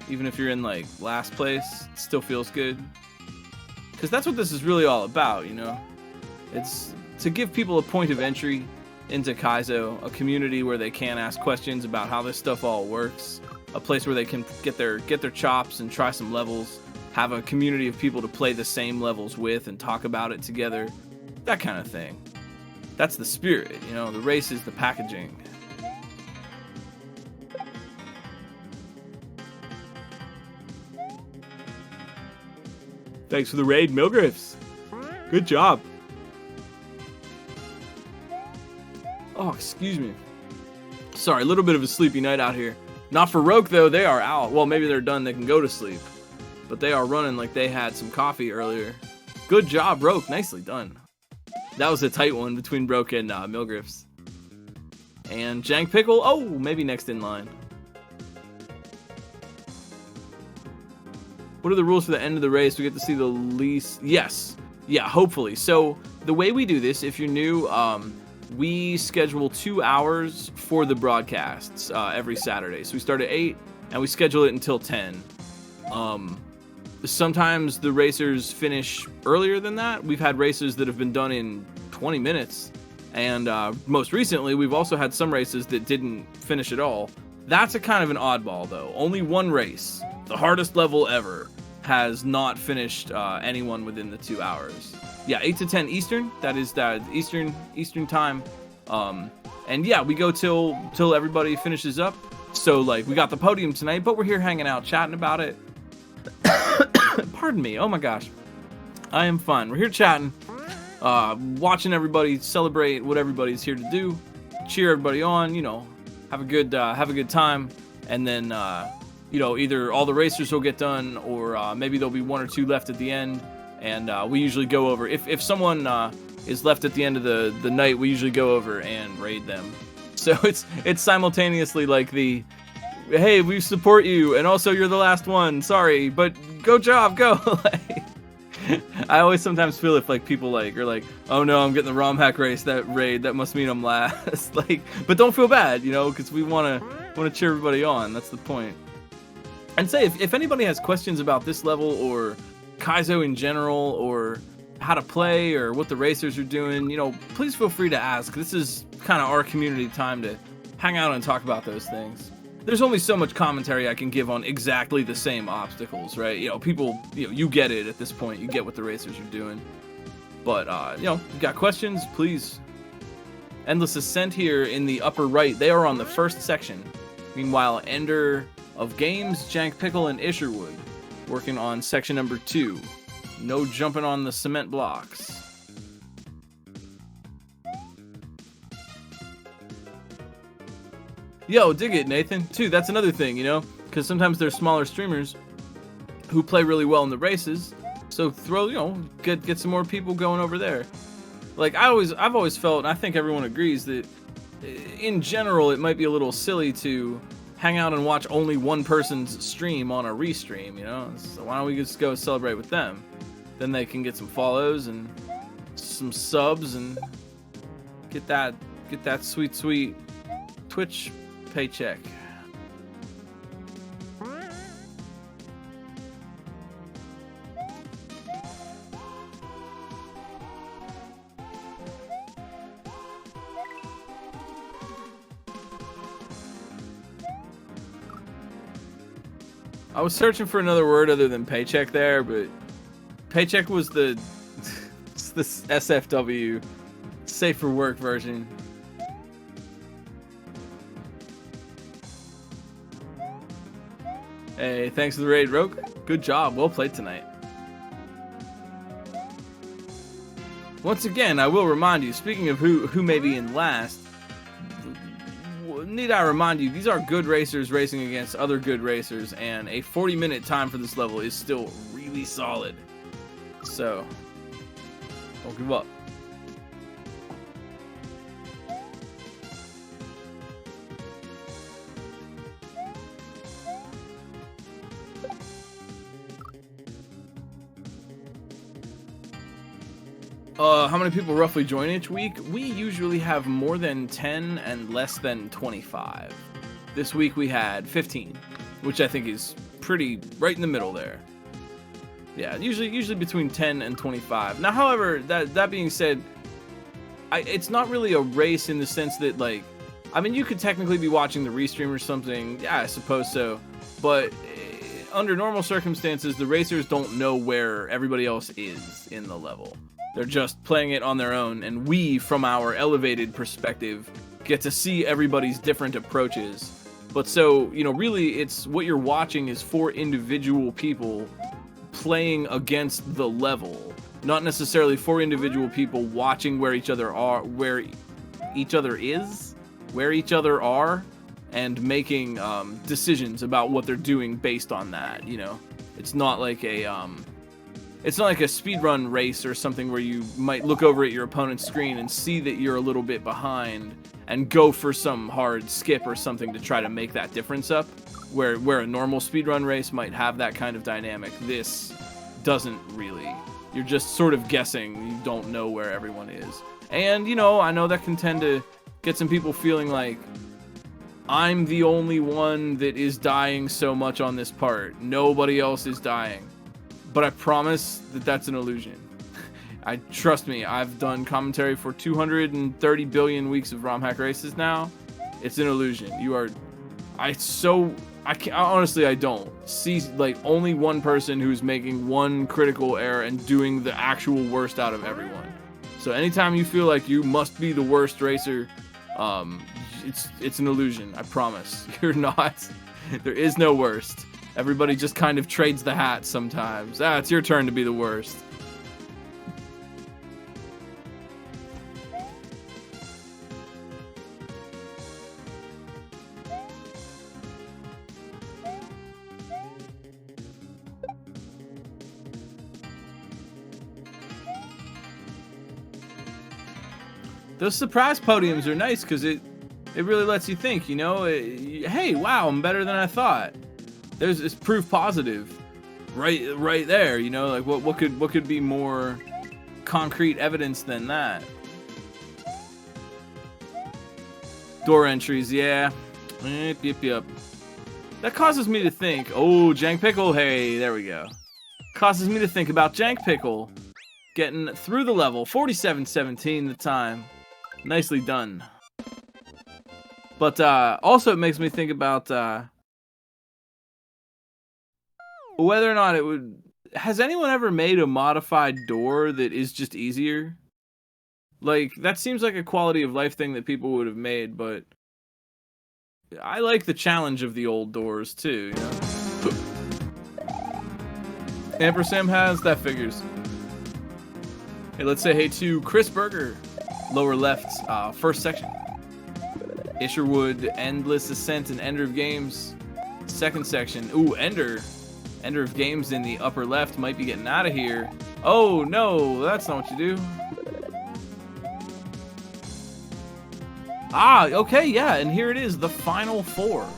Even if you're in like last place, it still feels good. Because that's what this is really all about, you know? It's to give people a point of entry into Kaizo, a community where they can ask questions about how this stuff all works, a place where they can get their chops and try some levels, have a community of people to play the same levels with and talk about it together, that kind of thing. That's the spirit, you know? The race is the packaging. Thanks for the raid, Milgriffs. Good job. Oh, excuse me. Sorry, a little bit of a sleepy night out here. Not for Roke, though. They are out. Well, maybe they're done. They can go to sleep. But they are running like they had some coffee earlier. Good job, Roke. Nicely done. That was a tight one between Roke and Milgriffs. And Jank Pickle. Oh, maybe next in line. What are the rules for the end of the race? We get to see the least... Yes. Yeah, hopefully. So, the way we do this, if you're new, we schedule 2 hours for the broadcasts every Saturday. So, we start at 8, and we schedule it until 10. Sometimes the racers finish earlier than that. We've had races that have been done in 20 minutes. And most recently, we've also had some races that didn't finish at all. That's a kind of an oddball, though. Only one race, the hardest level ever, has not finished anyone within the 2 hours. Yeah, 8 to 10 Eastern. That is Eastern time. And yeah, we go till everybody finishes up. So, like, we got the podium tonight, but we're here hanging out, chatting about it. Pardon me. Oh, my gosh. I am fine. We're here chatting, watching everybody celebrate what everybody's here to do, cheer everybody on, you know, have a good time, and then, you know, either all the racers will get done, or maybe there'll be one or two left at the end, and we usually go over. If someone is left at the end of the night, we usually go over and raid them. So it's simultaneously like the, hey, we support you, and also you're the last one. Sorry, but go job, go. Like, I always sometimes feel if like people like are like, oh no, I'm getting the ROM hack race, that raid, that must mean I'm last. Like, but don't feel bad, you know, because we wanna cheer everybody on. That's the point. And say if anybody has questions about this level or Kaizo in general, or how to play, or what the racers are doing, you know, please feel free to ask. This is kind of our community time to hang out and talk about those things. There's only so much commentary I can give on exactly the same obstacles, right? You know, people, you know, you get it at this point. You get what the racers are doing. But, you know, you got questions, please. Endless Ascent here in the upper right. They are on the first section. Meanwhile, Ender of Games, Jank Pickle, and Isherwood working on section number 2. No jumping on the cement blocks. Yo, dig it, Nathan. Too, that's another thing, you know, because sometimes there's smaller streamers who play really well in the races. So throw, you know, get some more people going over there. Like I've always felt, and I think everyone agrees, that in general it might be a little silly to hang out and watch only one person's stream on a restream, you know. So why don't we just go celebrate with them? Then they can get some follows and some subs and get that sweet Twitch paycheck. I was searching for another word other than paycheck there, but paycheck was the SFW, safe for work version. Hey, thanks for the raid, Rogue. Good job. Well played tonight. Once again, I will remind you, speaking of who may be in last, need I remind you, these are good racers racing against other good racers, and a 40-minute time for this level is still really solid. So, don't give up. How many people roughly join each week? We usually have more than 10 and less than 25. This week we had 15, which I think is pretty right in the middle there. Yeah, usually between 10 and 25. Now, however, that being said, it's not really a race in the sense that, like, I mean, you could technically be watching the restream or something. Yeah, I suppose so. But under normal circumstances, the racers don't know where everybody else is in the level. They're just playing it on their own, and we, from our elevated perspective, get to see everybody's different approaches. But so, you know, really, it's what you're watching is 4 individual people playing against the level, not necessarily 4 individual people watching where each other are, where each other is, where each other are, and making decisions about what they're doing based on that. You know, it's not like a speedrun race or something where you might look over at your opponent's screen and see that you're a little bit behind and go for some hard skip or something to try to make that difference up. Where a normal speedrun race might have that kind of dynamic, this doesn't really. You're just sort of guessing. You don't know where everyone is. And, you know, I know that can tend to get some people feeling like, I'm the only one that is dying so much on this part. Nobody else is dying. But I promise that that's an illusion. Trust me, I've done commentary for 230 billion weeks of ROM hack races now. It's an illusion. Honestly, I don't see like only one person who's making one critical error and doing the actual worst out of everyone. So anytime you feel like you must be the worst racer, it's an illusion. I promise. You're not. There is no worst. Everybody just kind of trades the hat sometimes. It's your turn to be the worst. Those surprise podiums are nice because it really lets you think, you know, hey, wow, I'm better than I thought. It's proof positive, right there. You know, like what could be more concrete evidence than that? Door entries, yeah. Yep. That causes me to think. Oh, Jank Pickle. Hey, there we go. Causes me to think about Jank Pickle getting through the level. 47-17 the time. Nicely done. But also it makes me think about whether or not it would... Has anyone ever made a modified door that is just easier? Like, that seems like a quality of life thing that people would have made, but I like the challenge of the old doors too, you know? Ampersand has, that figures. Hey, let's say hey to Chris Berger. Lower left, first section. Isherwood, Endless Ascent, and Ender of Games. Second section. Ooh, Ender. Ender of Games in the upper left might be getting out of here. Oh, no, that's not what you do. Okay, yeah, and here it is, the Final Four.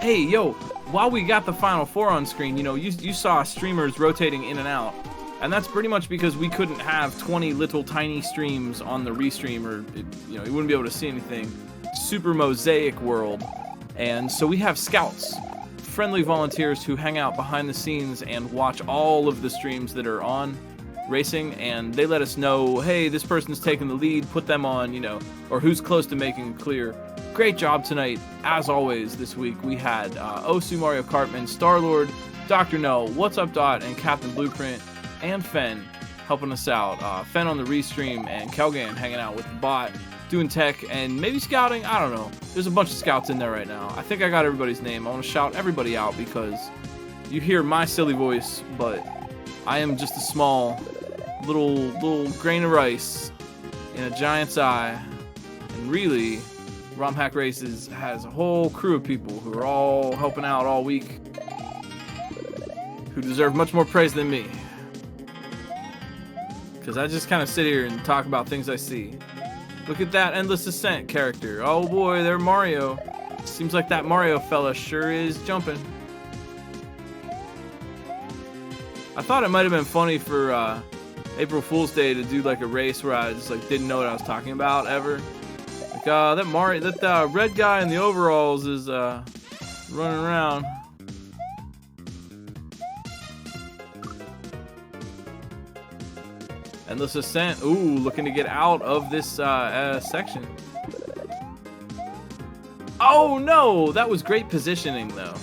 Hey, yo, while we got the Final Four on screen, you know, you saw streamers rotating in and out. And that's pretty much because we couldn't have 20 little tiny streams on the restream, or you know, you wouldn't be able to see anything. Super mosaic world. And so we have scouts, friendly volunteers who hang out behind the scenes and watch all of the streams that are on racing, and they let us know, hey, this person's taking the lead, put them on, you know, or who's close to making clear. Great job tonight. As always, this week we had Osu Mario Kartman, Star-Lord, Dr. No, What's Up Dot, and Captain Blueprint, and Fen helping us out. Fen on the restream, and Kelgan hanging out with the bot, doing tech, and maybe scouting. I don't know. There's a bunch of scouts in there right now. I think I got everybody's name. I want to shout everybody out because you hear my silly voice, but I am just a small little grain of rice in a giant's eye. And really, ROM Hack Races has a whole crew of people who are all helping out all week, who deserve much more praise than me. Because I just kind of sit here and talk about things I see. Look at that Endless Ascent character. Oh boy, there Mario. Seems like that Mario fella sure is jumping. I thought it might have been funny for April Fool's Day to do like a race where I just like didn't know what I was talking about ever. Like that red guy in the overalls is running around. Endless Ascent, ooh, looking to get out of this section. Oh no, that was great positioning though.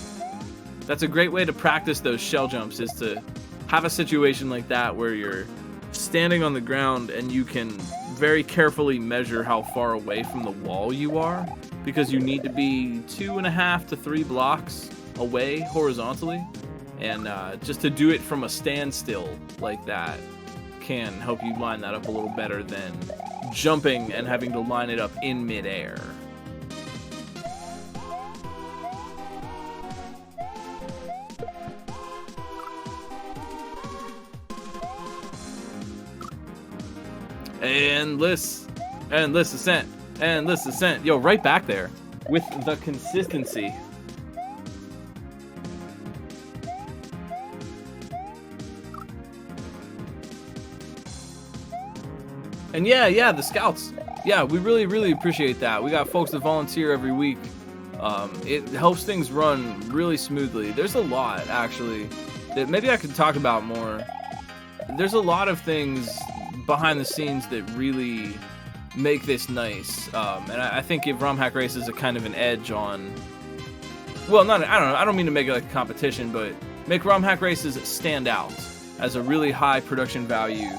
That's a great way to practice those shell jumps, is to have a situation like that where you're standing on the ground and you can very carefully measure how far away from the wall you are, because you need to be 2.5 to 3 blocks away horizontally, and just to do it from a standstill like that can help you line that up a little better than jumping and having to line it up in midair. Endless Ascent. Yo, right back there with the consistency. And yeah, the scouts. Yeah, we really appreciate that. We got folks that volunteer every week. It helps things run really smoothly. There's a lot, actually, that maybe I could talk about more. There's a lot of things behind the scenes that really make this nice. And I think give ROM Hack Races a kind of an edge on... Well, I don't mean to make it like a competition, but make ROM Hack Races stand out as a really high production value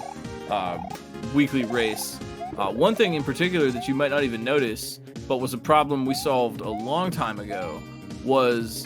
weekly race. One thing in particular that you might not even notice but was a problem we solved a long time ago. Was,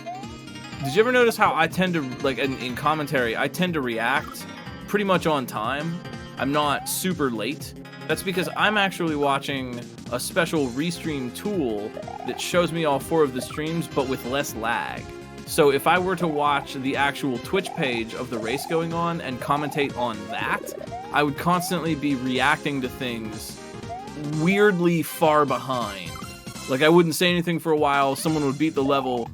did you ever notice how I tend to, like in commentary, I tend to react pretty much on time? I'm not super late. That's because I'm actually watching a special restream tool that shows me all 4 of the streams, but with less lag. So if I were to watch the actual Twitch page of the race going on and commentate on that, I would constantly be reacting to things weirdly far behind. Like, I wouldn't say anything for a while, someone would beat the level.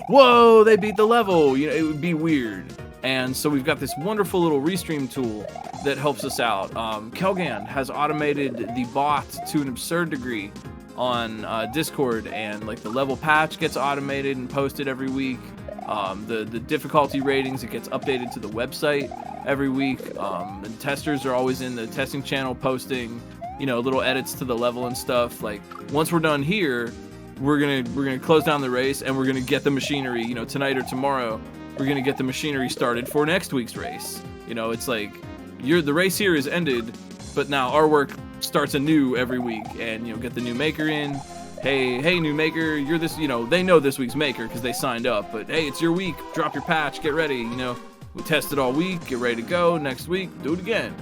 Whoa, they beat the level! You know, it would be weird. And so we've got this wonderful little restream tool that helps us out. Kelgan has automated the bot to an absurd degree on Discord, and like the level patch gets automated and posted every week. The difficulty ratings, it gets updated to the website every week. The testers are always in the testing channel posting, you know, little edits to the level and stuff. Like, once we're done here, we're gonna close down the race and we're gonna get the machinery, you know, tonight or tomorrow. We're gonna get the machinery started for next week's race. You know, it's like the race here is ended, but now our work starts anew every week, and you know, get the new maker in. Hey, new maker, you're this. You know, they know this week's maker because they signed up. But hey, it's your week. Drop your patch. Get ready. You know, we tested all week. Get ready to go. Next week, do it again.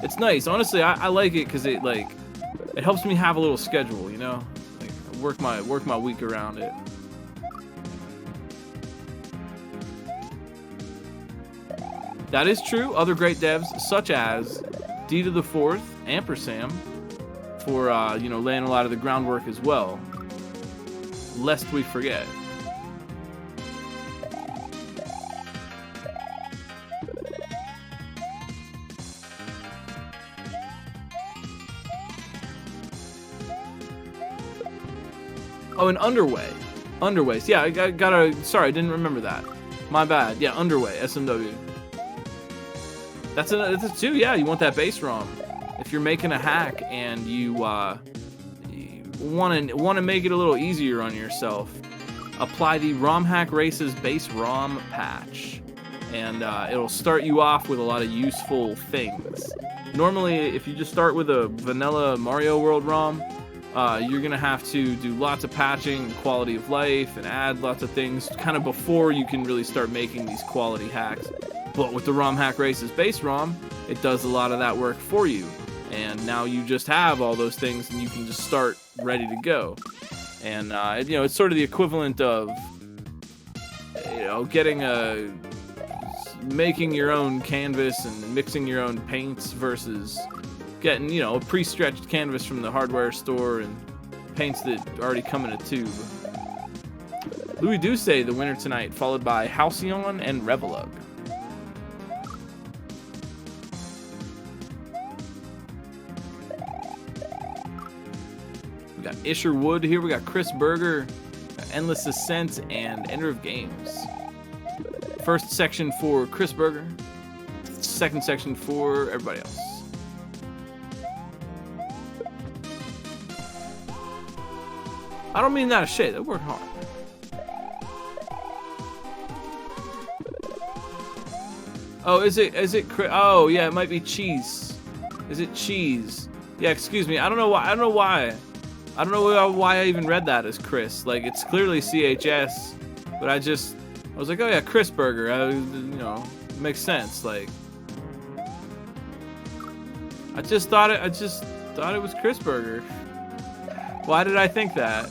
It's nice. Honestly, I like it because it helps me have a little schedule. You know, like work my week around it. That is true. Other great devs, such as D to the 4th, Ampersand, for you know, laying a lot of the groundwork as well, lest we forget. Oh, and Underways. Yeah, I gotta. Sorry, I didn't remember that. My bad. Yeah, Underway, SMW. That's a 2, yeah, you want that base ROM. If you're making a hack and you want to make it a little easier on yourself, apply the ROM Hack Races base ROM patch, and it'll start you off with a lot of useful things. Normally, if you just start with a vanilla Mario World ROM, you're going to have to do lots of patching and quality of life and add lots of things kind of before you can really start making these quality hacks. But with the ROM Hack Races base ROM, it does a lot of that work for you. And now you just have all those things and you can just start ready to go. And, you know, it's sort of the equivalent of, you know, making your own canvas and mixing your own paints versus getting, you know, a pre-stretched canvas from the hardware store and paints that already come in a tube. Louis Duce, the winner tonight, followed by Halcyon and Revelug. We got Isherwood here. We got Chris Berger, Endless Ascent, and Ender of Games. First section for Chris Berger. Second section for everybody else. I don't mean that as shade. They work hard. Oh, is it? Oh, yeah, it might be cheese. Is it cheese? Yeah, excuse me. I don't know why. I don't know why I even read that as Chris. Like, it's clearly CHS, but I was like, oh yeah, Chris Burger. You know, it makes sense. Like, I just thought it was Chris Burger. Why did I think that?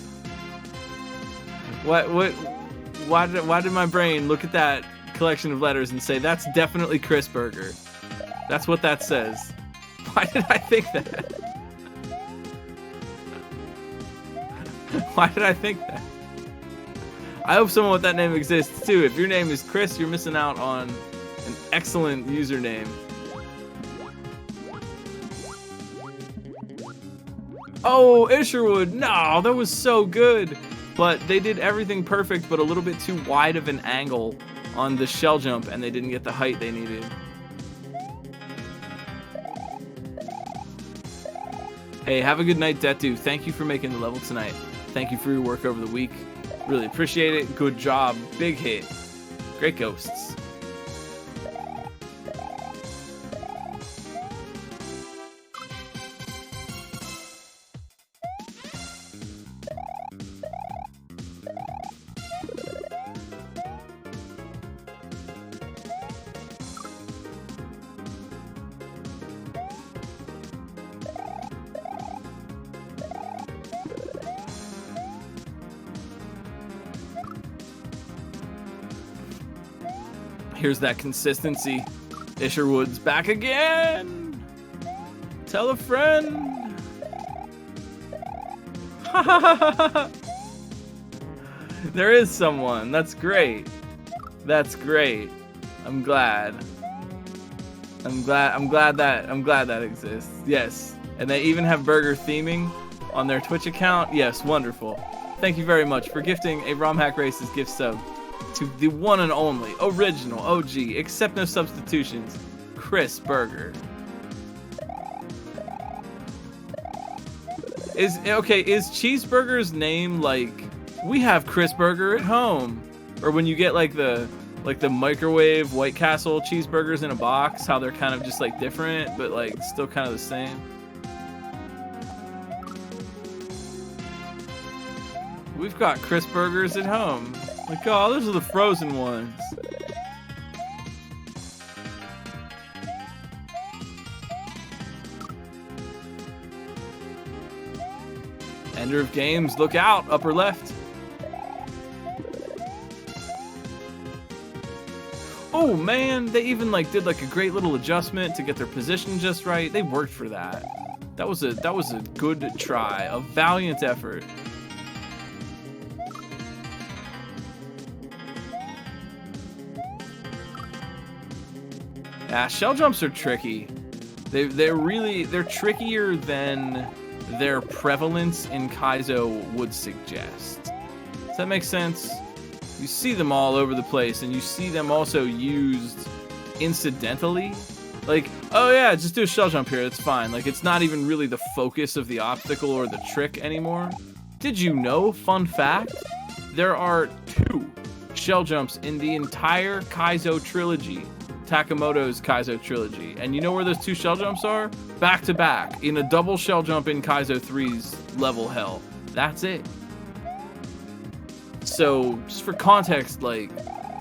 Why did my brain look at that collection of letters and say that's definitely Chris Burger? That's what that says. Why did I think that? Why did I think that? I hope someone with that name exists too. If your name is Chris, you're missing out on an excellent username. Oh, Isherwood! No, that was so good. But they did everything perfect, but a little bit too wide of an angle on the shell jump, and they didn't get the height they needed. Hey, have a good night, Detdu. Thank you for making the level tonight. Thank you for your work over the week. Really appreciate it. Good job. Big hit. Great ghosts. Here's that consistency. Isherwood's back again. Tell a friend. There is someone. That's great. That's great. I'm glad that exists. Yes. And they even have burger theming on their Twitch account. Yes, wonderful. Thank you very much for gifting a ROM Hack Races gift sub to the one and only, original, OG, accept no substitutions, Chris Burger. Is Cheeseburger's name like, we have Chris Burger at home? Or when you get like the microwave White Castle cheeseburgers in a box, how they're kind of just like different, but like still kind of the same. We've got Chris Burgers at home. Like, oh, those are the frozen ones. Ender of Games, look out, upper left. Oh man, they even like did like a great little adjustment to get their position just right. They worked for that. That was a good try, a valiant effort. Yeah, shell jumps are tricky. They're trickier than their prevalence in Kaizo would suggest. Does that make sense? You see them all over the place, and you see them also used incidentally. Like, oh yeah, just do a shell jump here, it's fine. Like, it's not even really the focus of the obstacle or the trick anymore. Did you know, fun fact, there are 2 shell jumps in the entire Kaizo trilogy. Takamoto's Kaizo trilogy. And you know where those 2 shell jumps are? Back to back, in a double shell jump in Kaizo 3's level hell. That's it. So, just for context, like,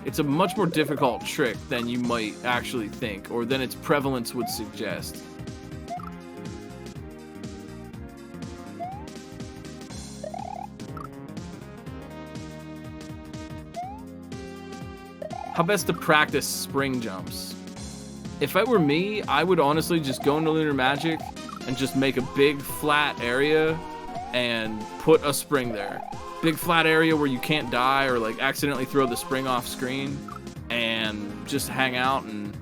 it's a much more difficult trick than you might actually think, or than its prevalence would suggest. How best to practice spring jumps? If it were me, I would honestly just go into Lunar Magic and just make a big flat area and put a spring there. Big flat area where you can't die or like accidentally throw the spring off screen, and just hang out and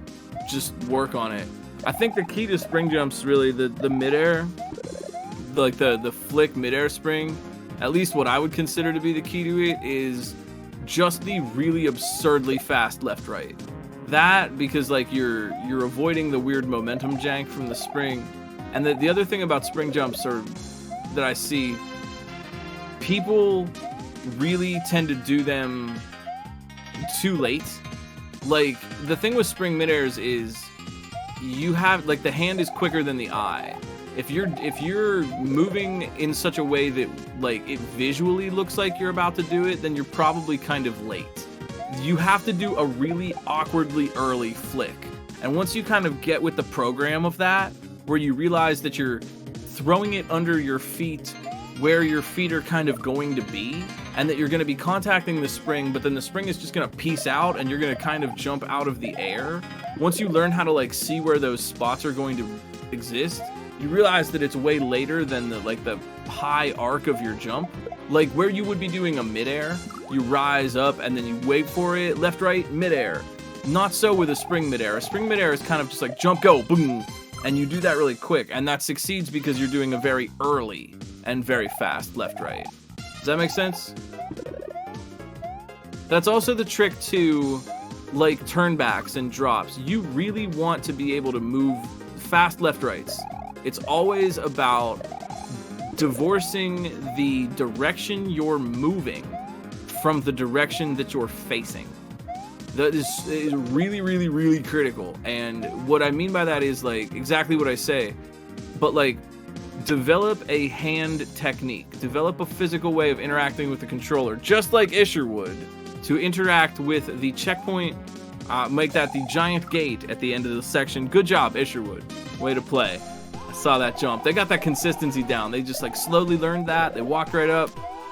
just work on it. I think the key to spring jumps really the midair, like the flick midair spring, at least what I would consider to be the key to it, is just the really absurdly fast left right. That, because like you're avoiding the weird momentum jank from the spring. And the other thing about spring jumps are that I see, people really tend to do them too late. Like, the thing with spring midairs is you have, like, the hand is quicker than the eye. If you're moving in such a way that like it visually looks like you're about to do it, then you're probably kind of late. You have to do a really awkwardly early flick. And once you kind of get with the program of that, where you realize that you're throwing it under your feet where your feet are kind of going to be, and that you're going to be contacting the spring, but then the spring is just going to peace out and you're going to kind of jump out of the air. Once you learn how to like see where those spots are going to exist, you realize that it's way later than the high arc of your jump. Like where you would be doing a midair, you rise up and then you wait for it, left, right, midair. Not so with a spring midair. A spring midair is kind of just like jump, go, boom, and you do that really quick, and that succeeds because you're doing a very early and very fast left, right. Does that make sense? That's also the trick to like turnbacks and drops. You really want to be able to move fast left, rights. It's always about divorcing the direction you're moving from the direction that you're facing. That is really, really, really critical. And what I mean by that is like exactly what I say, but like develop a hand technique, develop a physical way of interacting with the controller, just like Isher would, to interact with the checkpoint, make that the giant gate at the end of the section. Good job, Isherwood. Way to play. I saw that jump. They got that consistency down. They just like slowly learned that. They walked right up.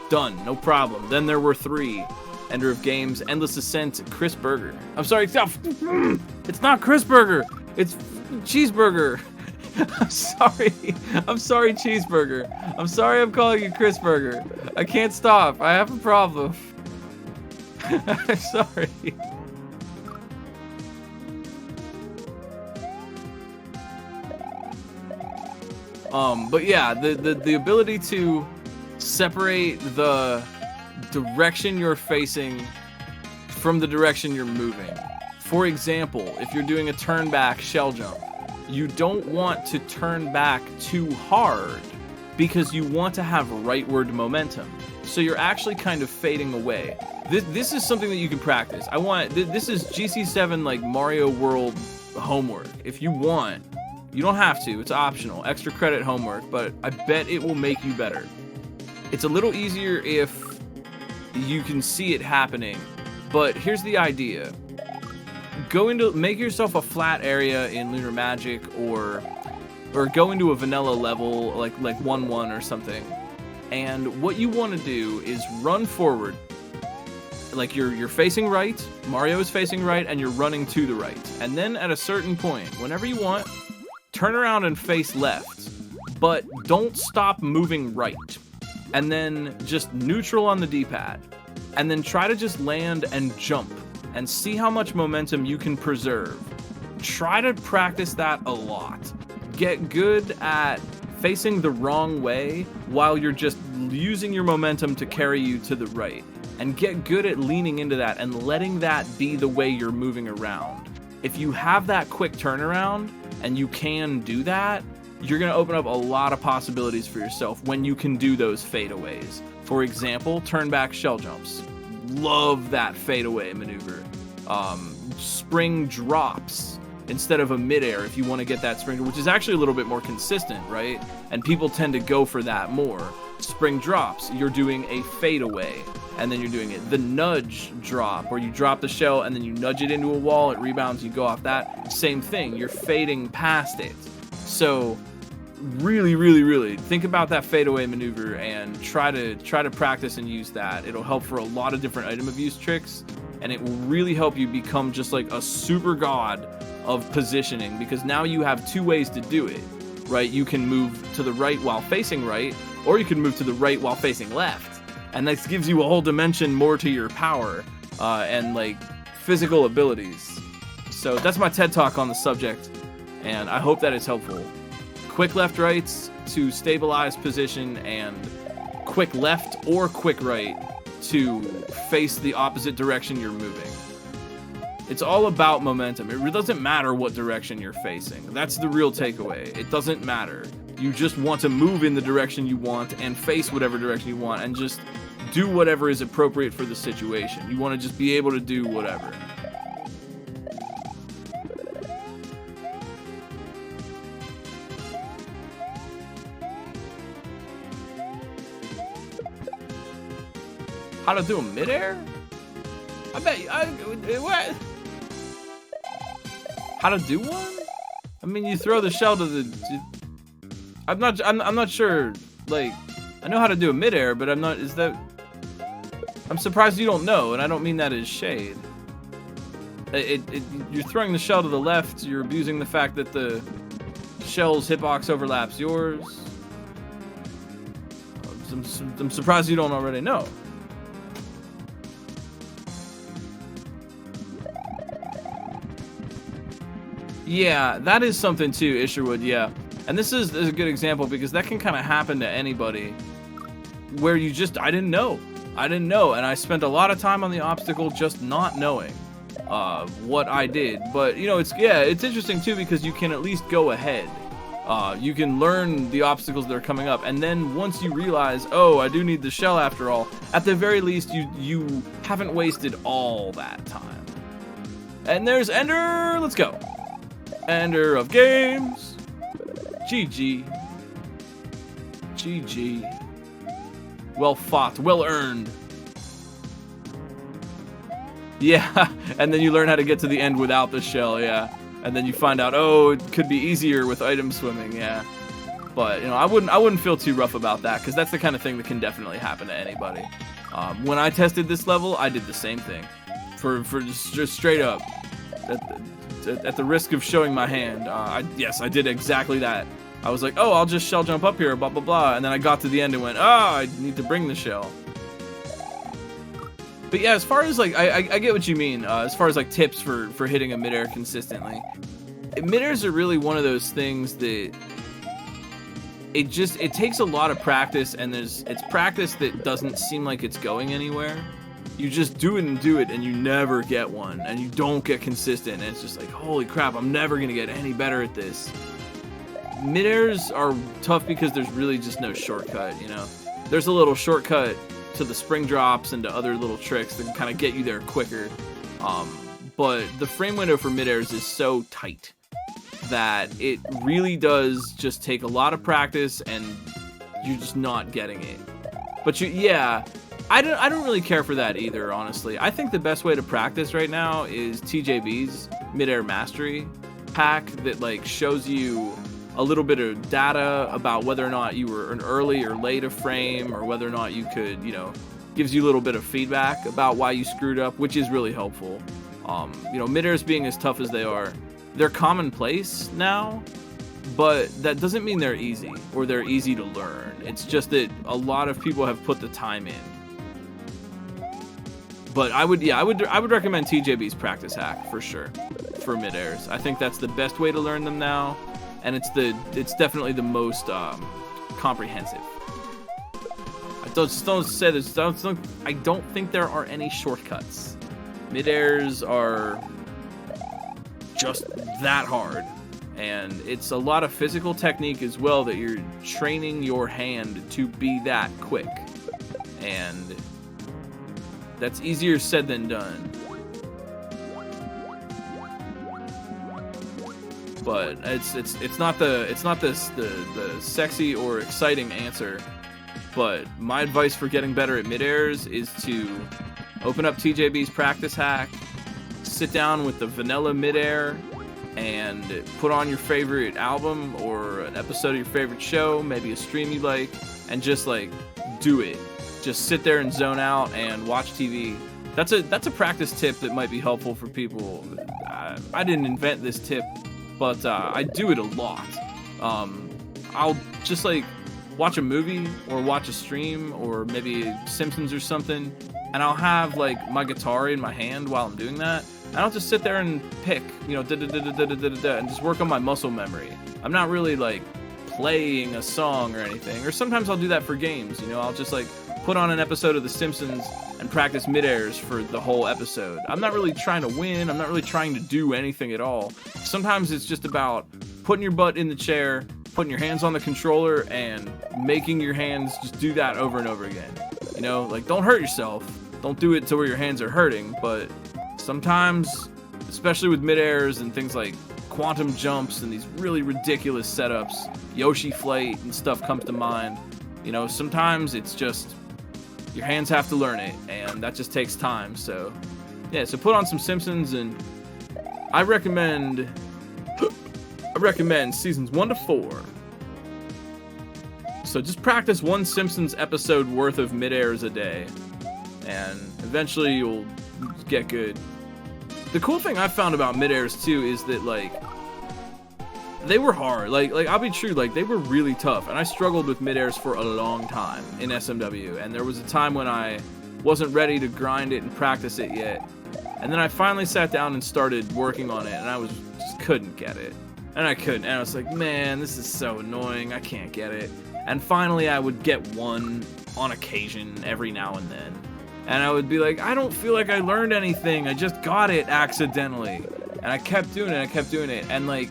Done. No problem. Then there were 3. Ender of Games, Endless Ascent, Chris Burger. I'm sorry, it's not Chris Burger. It's Cheeseburger. I'm sorry, Cheeseburger. I'm sorry I'm calling you Chris Burger. I can't stop. I have a problem. I'm sorry. But yeah, the ability to separate the direction you're facing from the direction you're moving. For example, if you're doing a turn back shell jump, you don't want to turn back too hard because you want to have rightward momentum. So you're actually kind of fading away. This is something that you can practice. This is GC7 like Mario World homework. If you want, you don't have to, it's optional, extra credit homework, but I bet it will make you better. It's a little easier if you can see it happening, but here's the idea. Make yourself a flat area in Lunar Magic, or go into a vanilla level like 1-1 or something. And what you want to do is run forward. Like you're facing right, Mario is facing right, and you're running to the right. And then at a certain point, whenever you want, turn around and face left. But don't stop moving right. And then just neutral on the D-pad. And then try to just land and jump. And see how much momentum you can preserve. Try to practice that a lot. Get good at facing the wrong way while you're just using your momentum to carry you to the right. And get good at leaning into that and letting that be the way you're moving around. If you have that quick turnaround and you can do that, you're going to open up a lot of possibilities for yourself when you can do those fadeaways. For example, turn back shell jumps. Love that fadeaway maneuver. Spring drops instead of a midair if you want to get that spring, which is actually a little bit more consistent, right? And people tend to go for that more. Spring drops, you're doing a fadeaway, and then you're doing it. The nudge drop, where you drop the shell and then you nudge it into a wall, it rebounds, you go off that. Same thing, you're fading past it. So really think about that fadeaway maneuver and try to practice and use that. It'll help for a lot of different item abuse tricks, and it will really help you become just like a super god of positioning, because now you have two ways to do it, right? You can move to the right while facing right, or you can move to the right while facing left, and this gives you a whole dimension more to your power and like physical abilities. So that's my TED Talk on the subject, and I hope that is helpful. Quick left rights to stabilize position, and quick left or quick right to face the opposite direction you're moving. It's all about momentum. It doesn't matter what direction you're facing. That's the real takeaway. It doesn't matter. You just want to move in the direction you want and face whatever direction you want and just do whatever is appropriate for the situation. You want to just be able to do whatever. How to do a midair? I bet what? How to do one? I mean, you throw the shell to the. I'm not sure. Like, I know how to do a midair, but I'm not. Is that? I'm surprised you don't know, and I don't mean that as shade. You're throwing the shell to the left. You're abusing the fact that the shell's hitbox overlaps yours. I'm surprised you don't already know. Yeah, that is something too, Isherwood, yeah. And this is a good example because that can kind of happen to anybody where you just, I didn't know, and I spent a lot of time on the obstacle just not knowing what I did. But, you know, it's interesting too because you can at least go ahead. You can learn the obstacles that are coming up, and then once you realize, oh, I do need the shell after all, at the very least you haven't wasted all that time. And there's Ender, let's go. Ender of Games. GG. GG. Well fought, well earned. Yeah, and then you learn how to get to the end without the shell, yeah. And then you find out, oh, it could be easier with item swimming, yeah. But, you know, I wouldn't feel too rough about that, because that's the kind of thing that can definitely happen to anybody. When I tested this level, I did the same thing. For just straight up, at the risk of showing my hand, I did exactly that. I was like, oh, I'll just shell jump up here, blah, blah, blah. And then I got to the end and went, I need to bring the shell. But yeah, as far as like, I get what you mean. As far as like tips for hitting a midair consistently. Midairs are really one of those things that it takes a lot of practice, and it's practice that doesn't seem like it's going anywhere. You just do it, and you never get one, and you don't get consistent, and it's just like, holy crap, I'm never gonna get any better at this. Midairs are tough because there's really just no shortcut, you know? There's a little shortcut to the spring drops and to other little tricks that can kind of get you there quicker. But the frame window for midairs is so tight that it really does just take a lot of practice, and you're just not getting it. But I don't really care for that either, honestly. I think the best way to practice right now is TJB's Midair Mastery pack that like shows you a little bit of data about whether or not you were an early or late a frame, or whether or not you could, gives you a little bit of feedback about why you screwed up, which is really helpful. Midairs being as tough as they are, they're commonplace now, but that doesn't mean they're easy or they're easy to learn. It's just that a lot of people have put the time in. But I would recommend TJB's practice hack for sure for midairs. I think that's the best way to learn them now, and it's definitely the most comprehensive. I don't think there are any shortcuts. Midairs are just that hard, and it's a lot of physical technique as well that you're training your hand to be that quick, and that's easier said than done. But it's not the sexy or exciting answer. But my advice for getting better at midairs is to open up TJB's practice hack, sit down with the vanilla midair, and put on your favorite album or an episode of your favorite show, maybe a stream you like, and just like do it. Just sit there and zone out and watch TV. That's a practice tip that might be helpful for people. I didn't invent this tip, but I do it a lot. I'll just like watch a movie or watch a stream or maybe Simpsons or something, and I'll have like my guitar in my hand while I'm doing that, and I'll just sit there and pick, and just work on my muscle memory. I'm not really like playing a song or anything, or sometimes I'll do that for games. I'll just like put on an episode of The Simpsons and practice midairs for the whole episode. I'm not really trying to win. I'm not really trying to do anything at all. Sometimes it's just about putting your butt in the chair, putting your hands on the controller, and making your hands just do that over and over again. Like, don't hurt yourself. Don't do it to where your hands are hurting, but sometimes, especially with midairs and things like quantum jumps and these really ridiculous setups, Yoshi Flight and stuff comes to mind. Sometimes it's just your hands have to learn it, and that just takes time. So put on some Simpsons, and I recommend seasons 1 to 4. So just practice one Simpsons episode worth of midairs a day, and eventually you'll get good. The cool thing I found about midairs too is that like they were hard. Like I'll be true, like they were really tough, and I struggled with midairs for a long time in SMW, and there was a time when I wasn't ready to grind it and practice it yet, and then I finally sat down and started working on it, and I just couldn't get it, and I was like, man, this is so annoying, I can't get it. And finally I would get one on occasion every now and then, and I would be like, I don't feel like I learned anything, I just got it accidentally. And I kept doing it, and like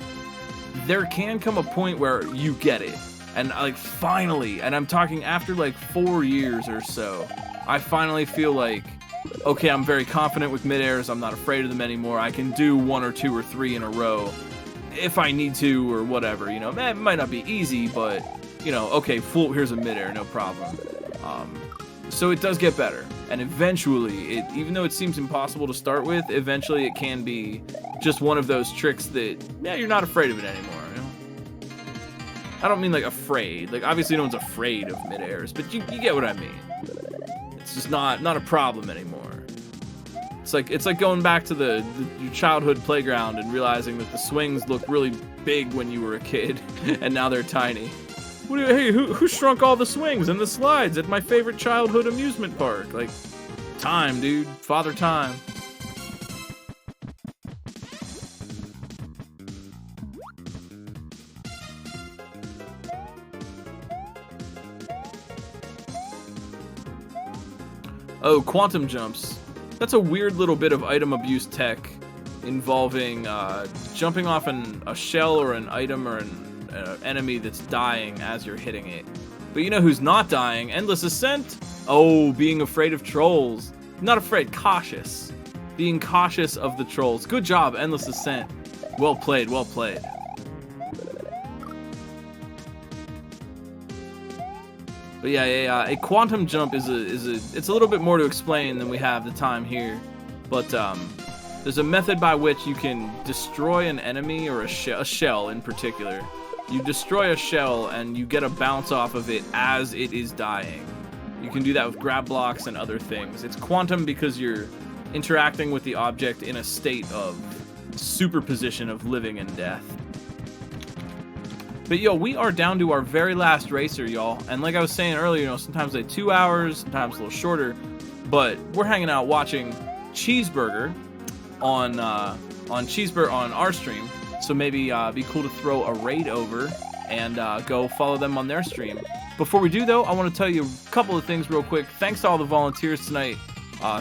there can come a point where you get it, and like finally, and I'm talking after like 4 years or so, I finally feel like, okay, I'm very confident with midairs, I'm not afraid of them anymore, I can do 1 or 2 or 3 in a row if I need to or whatever, it might not be easy, but okay, here's a midair, no problem. So it does get better, and eventually, even though it seems impossible to start with, eventually it can be just one of those tricks that, you're not afraid of it anymore. I don't mean like afraid, like obviously no one's afraid of midairs, but you get what I mean. just not a problem anymore. It's like going back to your childhood playground and realizing that the swings look really big when you were a kid, and now they're tiny. Hey, who shrunk all the swings and the slides at my favorite childhood amusement park? Like, time, dude. Father Time. Oh, quantum jumps. That's a weird little bit of item abuse tech involving jumping off a shell or an item or an enemy that's dying as you're hitting it. But you know who's not dying? Endless Ascent. Oh, being afraid of trolls. Not afraid, cautious. Being cautious of the trolls. Good job, Endless Ascent. Well played, well played. But yeah, a quantum jump it's a little bit more to explain than we have the time here. But there's a method by which you can destroy an enemy or a shell in particular. You destroy a shell and you get a bounce off of it as it is dying. You can do that with grab blocks and other things. It's quantum because you're interacting with the object in a state of superposition of living and death. But yo, we are down to our very last racer, y'all. And like I was saying earlier, you know, sometimes they 2 hours, sometimes a little shorter. But we're hanging out watching Cheeseburger on our stream. So maybe be cool to throw a raid over and go follow them on their stream. Before we do, though, I want to tell you a couple of things real quick. Thanks to all the volunteers tonight.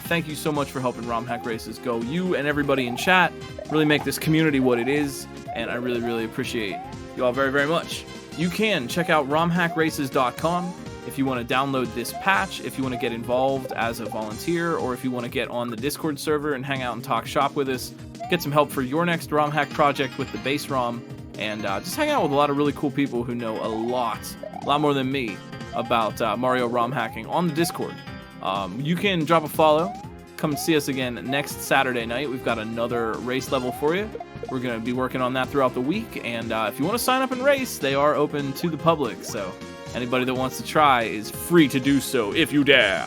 Thank you so much for helping ROM Hack Races go. You and everybody in chat really make this community what it is, and I really, really appreciate you all very, very much. You can check out romhackraces.com if you want to download this patch, if you want to get involved as a volunteer, or if you want to get on the Discord server and hang out and talk shop with us, get some help for your next ROM hack project with the base ROM, and just hang out with a lot of really cool people who know a lot more than me about Mario ROM hacking on the Discord. You can drop a follow. Come and see us again next Saturday night. We've got another race level for you. We're going to be working on that throughout the week, and if you want to sign up and race, they are open to the public, so anybody that wants to try is free to do so if you dare.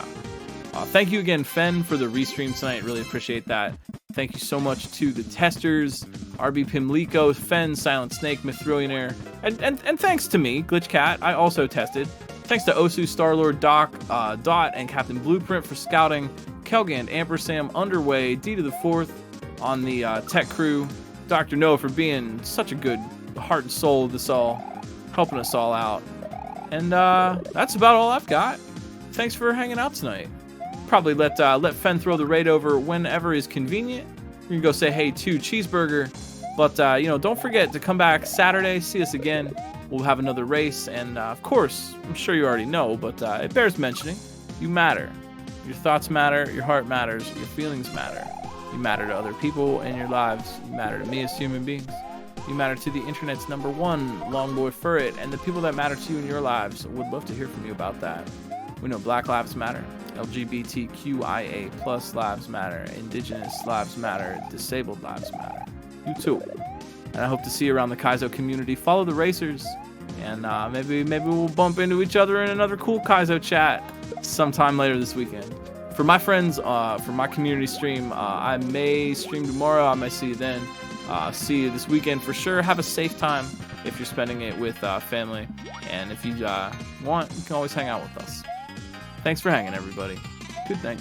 Thank you again, Fen, for the restream tonight. Really appreciate that. Thank you so much to the testers, RB Pimlico, Fen, Silent Snake, Mithrillionaire, and thanks to me, Glitchcat. I also tested. Thanks to Osu, Starlord, Doc, Dot, and Captain Blueprint for scouting, Kelgand, Ampersam, Underway, D to the Fourth on the tech crew, Dr. Noah for being such a good heart and soul of this all, helping us all out. And that's about all I've got. Thanks for hanging out tonight. Probably let Fen throw the raid over whenever is convenient. You can go say hey to Cheeseburger. But, you know, don't forget to come back Saturday, see us again. We'll have another race. And, of course, I'm sure you already know, but it bears mentioning. You matter. Your thoughts matter. Your heart matters. Your feelings matter. You matter to other people in your lives. You matter to me as human beings. You matter to the internet's #1, Longboy Furret, and the people that matter to you in your lives. Would love to hear from you about that. We know Black Lives Matter, LGBTQIA+ lives matter, Indigenous lives matter, disabled lives matter. You too. And I hope to see you around the Kaizo community. Follow the racers, and maybe we'll bump into each other in another cool Kaizo chat sometime later this weekend. For my friends, for my community stream, I may stream tomorrow. I may see you then. See you this weekend for sure. Have a safe time if you're spending it with family. And if you want, you can always hang out with us. Thanks for hanging, everybody. Good night.